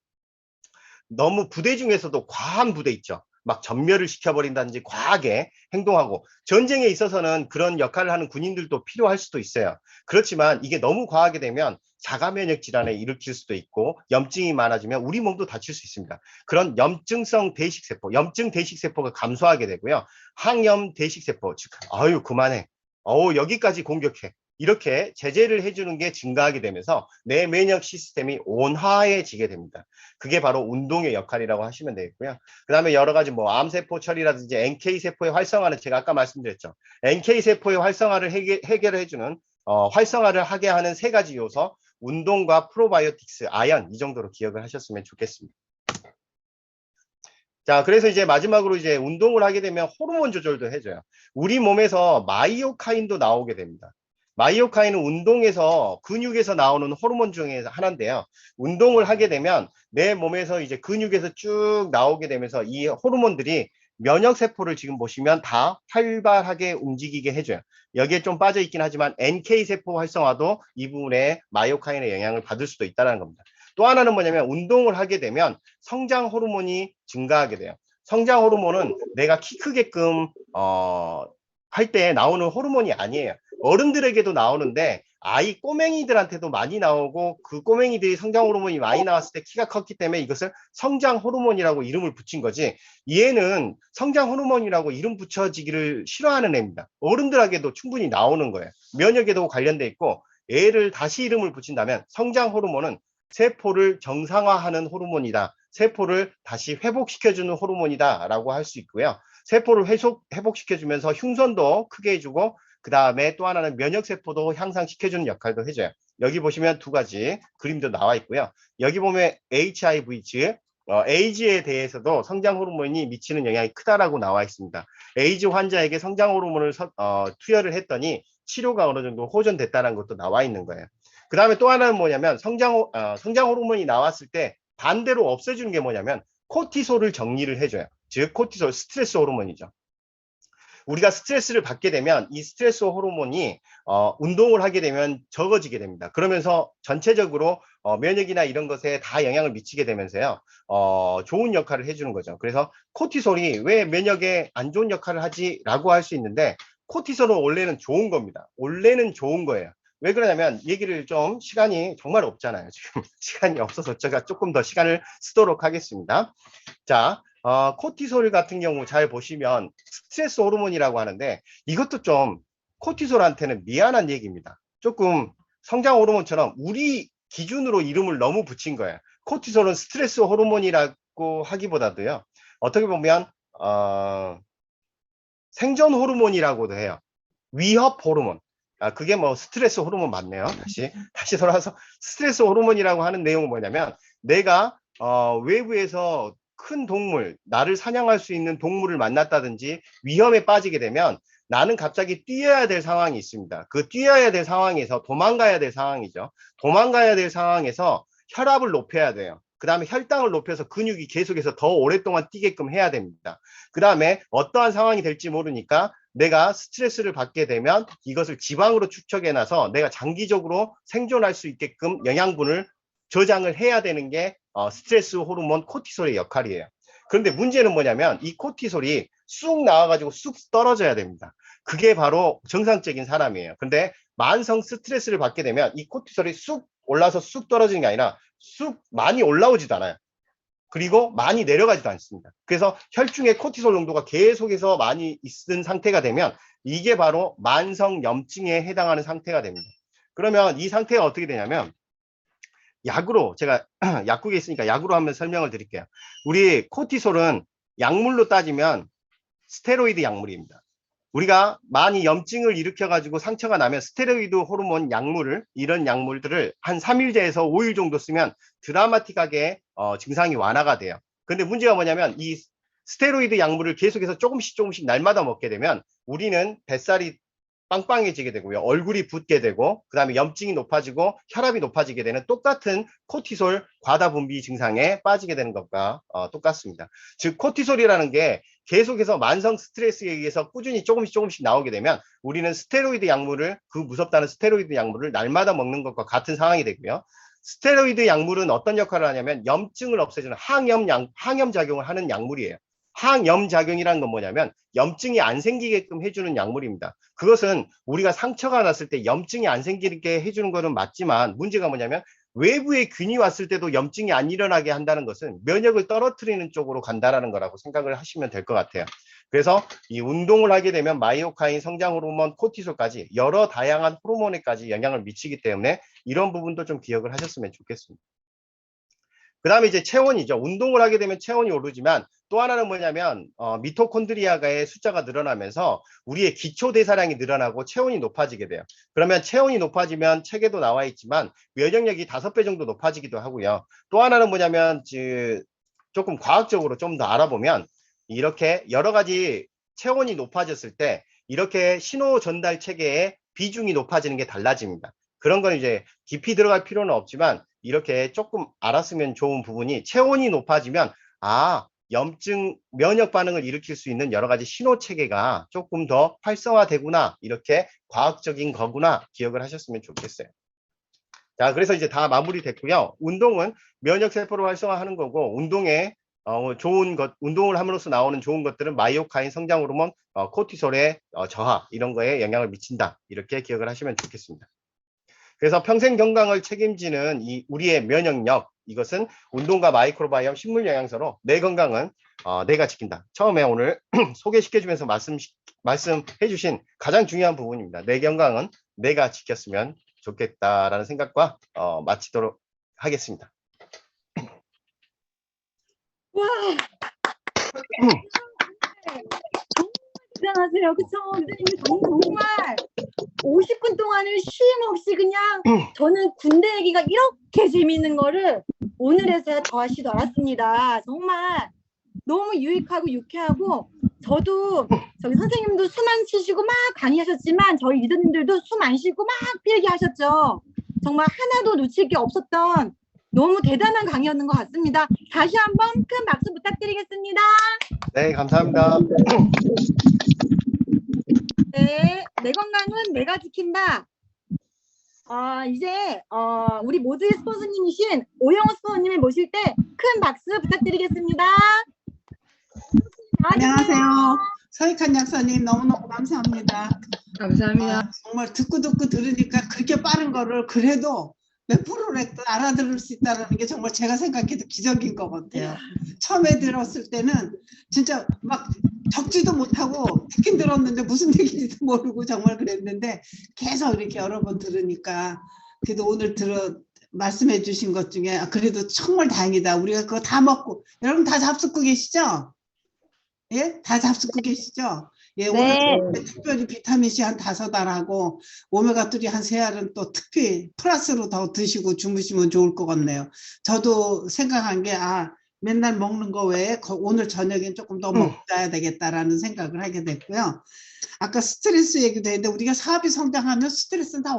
너무 부대 중에서도 과한 부대 있죠. 막 전멸을 시켜버린다든지 과하게 행동하고 전쟁에 있어서는 그런 역할을 하는 군인들도 필요할 수도 있어요. 그렇지만 이게 너무 과하게 되면 자가면역 질환을 일으킬 수도 있고 염증이 많아지면 우리 몸도 다칠 수 있습니다. 그런 염증성 대식세포, 염증 대식세포가 감소하게 되고요. 항염 대식세포, 즉 아유 그만해. 여기까지 공격해. 이렇게 제재를 해주는 게 증가하게 되면서 내 면역 시스템이 온화해지게 됩니다. 그게 바로 운동의 역할이라고 하시면 되겠고요. 그 다음에 여러 가지 뭐 암세포 처리라든지 NK세포의 활성화는 제가 아까 말씀드렸죠. NK세포의 활성화를 해결해주는 활성화를 하게 하는 세 가지 요소, 운동과 프로바이오틱스, 아연 이 정도로 기억을 하셨으면 좋겠습니다. 자, 그래서 이제 마지막으로 이제 운동을 하게 되면 호르몬 조절도 해줘요. 우리 몸에서 마이오카인도 나오게 됩니다. 마이오카인은 운동에서 근육에서 나오는 호르몬 중에 하나인데요. 운동을 하게 되면 내 몸에서 이제 근육에서 쭉 나오게 되면서 이 호르몬들이 면역 세포를 지금 보시면 다 활발하게 움직이게 해줘요. 여기에 좀 빠져 있긴 하지만 NK 세포 활성화도 이 부분에 마이오카인의 영향을 받을 수도 있다는 겁니다. 또 하나는 뭐냐면 운동을 하게 되면 성장 호르몬이 증가하게 돼요. 성장 호르몬은 내가 키 크게끔 할 때 나오는 호르몬이 아니에요. 어른들에게도 나오는데 아이 꼬맹이들한테도 많이 나오고 그 꼬맹이들이 성장 호르몬이 많이 나왔을 때 키가 컸기 때문에 이것을 성장 호르몬이라고 이름을 붙인 거지 얘는 성장 호르몬이라고 이름 붙여지기를 싫어하는 애입니다. 어른들에게도 충분히 나오는 거예요. 면역에도 관련돼 있고 애를 다시 이름을 붙인다면 성장 호르몬은 세포를 정상화하는 호르몬이다. 세포를 다시 회복시켜주는 호르몬이다 라고 할 수 있고요. 세포를 회복시켜주면서 흉선도 크게 해주고 그 다음에 또 하나는 면역세포도 향상시켜주는 역할도 해줘요. 여기 보시면 두 가지 그림도 나와 있고요. 여기 보면 HIV, 즉 에이즈에 대해서도 성장 호르몬이 미치는 영향이 크다라고 나와 있습니다. 에이즈 환자에게 성장 호르몬을 투여를 했더니 치료가 어느 정도 호전됐다는 것도 나와 있는 거예요. 그 다음에 또 하나는 뭐냐면 성장 호르몬이 나왔을 때 반대로 없애주는 게 뭐냐면 코티솔을 정리를 해줘요. 즉 코티솔 스트레스 호르몬이죠. 우리가 스트레스를 받게 되면 이 스트레스 호르몬이 운동을 하게 되면 적어지게 됩니다. 그러면서 전체적으로 면역이나 이런 것에 다 영향을 미치게 되면서요. 좋은 역할을 해주는 거죠. 그래서 코티솔이 왜 면역에 안 좋은 역할을 하지라고 할 수 있는데 코티솔은 원래는 좋은 겁니다. 원래는 좋은 거예요. 왜 그러냐면 얘기를 좀 시간이 정말 없잖아요. 지금 시간이 없어서 제가 조금 더 시간을 쓰도록 하겠습니다. 자, 코티솔 같은 경우 잘 보시면 스트레스 호르몬이라고 하는데 이것도 좀 코티솔한테는 미안한 얘기입니다. 조금 성장 호르몬처럼 우리 기준으로 이름을 너무 붙인 거예요. 코티솔은 스트레스 호르몬이라고 하기보다도요. 어떻게 보면 생존 호르몬이라고도 해요. 위협 호르몬. 그게 뭐 스트레스 호르몬 맞네요. 다시 돌아와서 스트레스 호르몬이라고 하는 내용은 뭐냐면 내가 외부에서 큰 동물, 나를 사냥할 수 있는 동물을 만났다든지 위험에 빠지게 되면 나는 갑자기 뛰어야 될 상황이 있습니다. 그 뛰어야 될 상황에서 도망가야 될 상황이죠. 도망가야 될 상황에서 혈압을 높여야 돼요. 그 다음에 혈당을 높여서 근육이 계속해서 더 오랫동안 뛰게끔 해야 됩니다. 그 다음에 어떠한 상황이 될지 모르니까 내가 스트레스를 받게 되면 이것을 지방으로 축적해놔서 내가 장기적으로 생존할 수 있게끔 영양분을 저장을 해야 되는 게 스트레스 호르몬 코티솔의 역할이에요. 그런데 문제는 뭐냐면 이 코티솔이 쑥 나와가지고 쑥 떨어져야 됩니다. 그게 바로 정상적인 사람이에요. 근데 만성 스트레스를 받게 되면 이 코티솔이 쑥 올라서 쑥 떨어지는 게 아니라 쑥 많이 올라오지도 않아요. 그리고 많이 내려가지도 않습니다. 그래서 혈중에 코티솔 농도가 계속해서 많이 있는 상태가 되면 이게 바로 만성 염증에 해당하는 상태가 됩니다. 그러면 이 상태가 어떻게 되냐면 약으로 제가 약국에 있으니까 약으로 한번 설명을 드릴게요. 우리 코티솔은 약물로 따지면 스테로이드 약물입니다. 우리가 많이 염증을 일으켜가지고 상처가 나면 스테로이드 호르몬 약물을 이런 약물들을 한 3일제에서 5일 정도 쓰면 드라마틱하게 증상이 완화가 돼요. 근데 문제가 뭐냐면 이 스테로이드 약물을 계속해서 조금씩 날마다 먹게 되면 우리는 뱃살이 빵빵해지게 되고요. 얼굴이 붓게 되고 그 다음에 염증이 높아지고 혈압이 높아지게 되는 똑같은 코티솔 과다 분비 증상에 빠지게 되는 것과 똑같습니다. 즉 코티솔이라는 게 계속해서 만성 스트레스에 의해서 꾸준히 조금씩 나오게 되면 우리는 스테로이드 약물을 그 무섭다는 스테로이드 약물을 날마다 먹는 것과 같은 상황이 되고요. 스테로이드 약물은 어떤 역할을 하냐면 염증을 없애주는 항염 작용을 하는 약물이에요. 항염작용이라는 건 뭐냐면 염증이 안 생기게끔 해주는 약물입니다. 그것은 우리가 상처가 났을 때 염증이 안 생기게 해주는 것은 맞지만 문제가 뭐냐면 외부의 균이 왔을 때도 염증이 안 일어나게 한다는 것은 면역을 떨어뜨리는 쪽으로 간다는 거라고 생각을 하시면 될 것 같아요. 그래서 이 운동을 하게 되면 마이오카인, 성장 호르몬, 코티솔까지 여러 다양한 호르몬에까지 영향을 미치기 때문에 이런 부분도 좀 기억을 하셨으면 좋겠습니다. 그 다음에 이제 체온이죠. 운동을 하게 되면 체온이 오르지만 또 하나는 뭐냐면 미토콘드리아의 숫자가 늘어나면서 우리의 기초 대사량이 늘어나고 체온이 높아지게 돼요. 그러면 체온이 높아지면 책에도 나와 있지만 면역력이 5배 정도 높아지기도 하고요. 또 하나는 뭐냐면 조금 과학적으로 좀 더 알아보면 이렇게 여러 가지 체온이 높아졌을 때 이렇게 신호 전달 체계의 비중이 높아지는 게 달라집니다. 그런 건 이제 깊이 들어갈 필요는 없지만 이렇게 조금 알았으면 좋은 부분이 체온이 높아지면 염증 면역 반응을 일으킬 수 있는 여러 가지 신호 체계가 조금 더 활성화되구나, 이렇게 과학적인 거구나 기억을 하셨으면 좋겠어요. 자, 그래서 이제 다 마무리됐고요. 운동은 면역 세포를 활성화하는 거고 운동에 좋은 것, 운동을 함으로써 나오는 좋은 것들은 마이오카인, 성장 호르몬, 코티솔의 저하 이런 거에 영향을 미친다, 이렇게 기억을 하시면 좋겠습니다. 그래서 평생 건강을 책임지는 이 우리의 면역력, 이것은 운동과 마이크로바이옴 식물 영양소로 내 건강은 내가 지킨다. 처음에 오늘 소개시켜주면서 말씀해 주신 가장 중요한 부분입니다. 내 건강은 내가 지켰으면 좋겠다라는 생각과 마치도록 하겠습니다. 와, 대단하세요. 그쵸? 선생님 정말 50분 동안을 쉼 없이 그냥 저는 군대 얘기가 이렇게 재밌는 거를 오늘에서야 더하시도 알았습니다. 정말 너무 유익하고 유쾌하고 저도 저기 선생님도 숨 안 쉬시고 막 강의하셨지만 저희 리더님들도 숨 안 쉬고 막 필기하셨죠. 정말 하나도 놓칠 게 없었던 너무 대단한 강의였는 것 같습니다. 다시 한번 큰 박수 부탁드리겠습니다. 네, 감사합니다. 네, 내 건강은 내가 지킨다. 이제 우리 모두의 스폰서님이신 오영호 스폰서님을 모실 때 큰 박수 부탁드리겠습니다. 안녕하세요. 서익한 약사님 너무너무 감사합니다. 감사합니다. 정말 듣고 들으니까 그렇게 빠른 거를 그래도 몇 프로를 알아들을 수 있다는 게 정말 제가 생각해도 기적인 것 같아요. 처음에 들었을 때는 진짜 막 적지도 못하고 듣긴 들었는데 무슨 얘기인지도 모르고 정말 그랬는데 계속 이렇게 여러 번 들으니까 그래도 오늘 말씀해 주신 것 중에 그래도 정말 다행이다. 우리가 그거 다 먹고 여러분 다 잡숫고 계시죠? 예? 다 잡숫고 계시죠? 예, 오늘 특별히 비타민C 한 5알하고 오메가3 한 3알은 또 특히 플러스로 더 드시고 주무시면 좋을 것 같네요. 저도 생각한 게 맨날 먹는 거 외에 오늘 저녁엔 조금 더 먹어야 되겠다라는 생각을 하게 됐고요. 아까 스트레스 얘기도 했는데 우리가 사업이 성장하면 스트레스는 다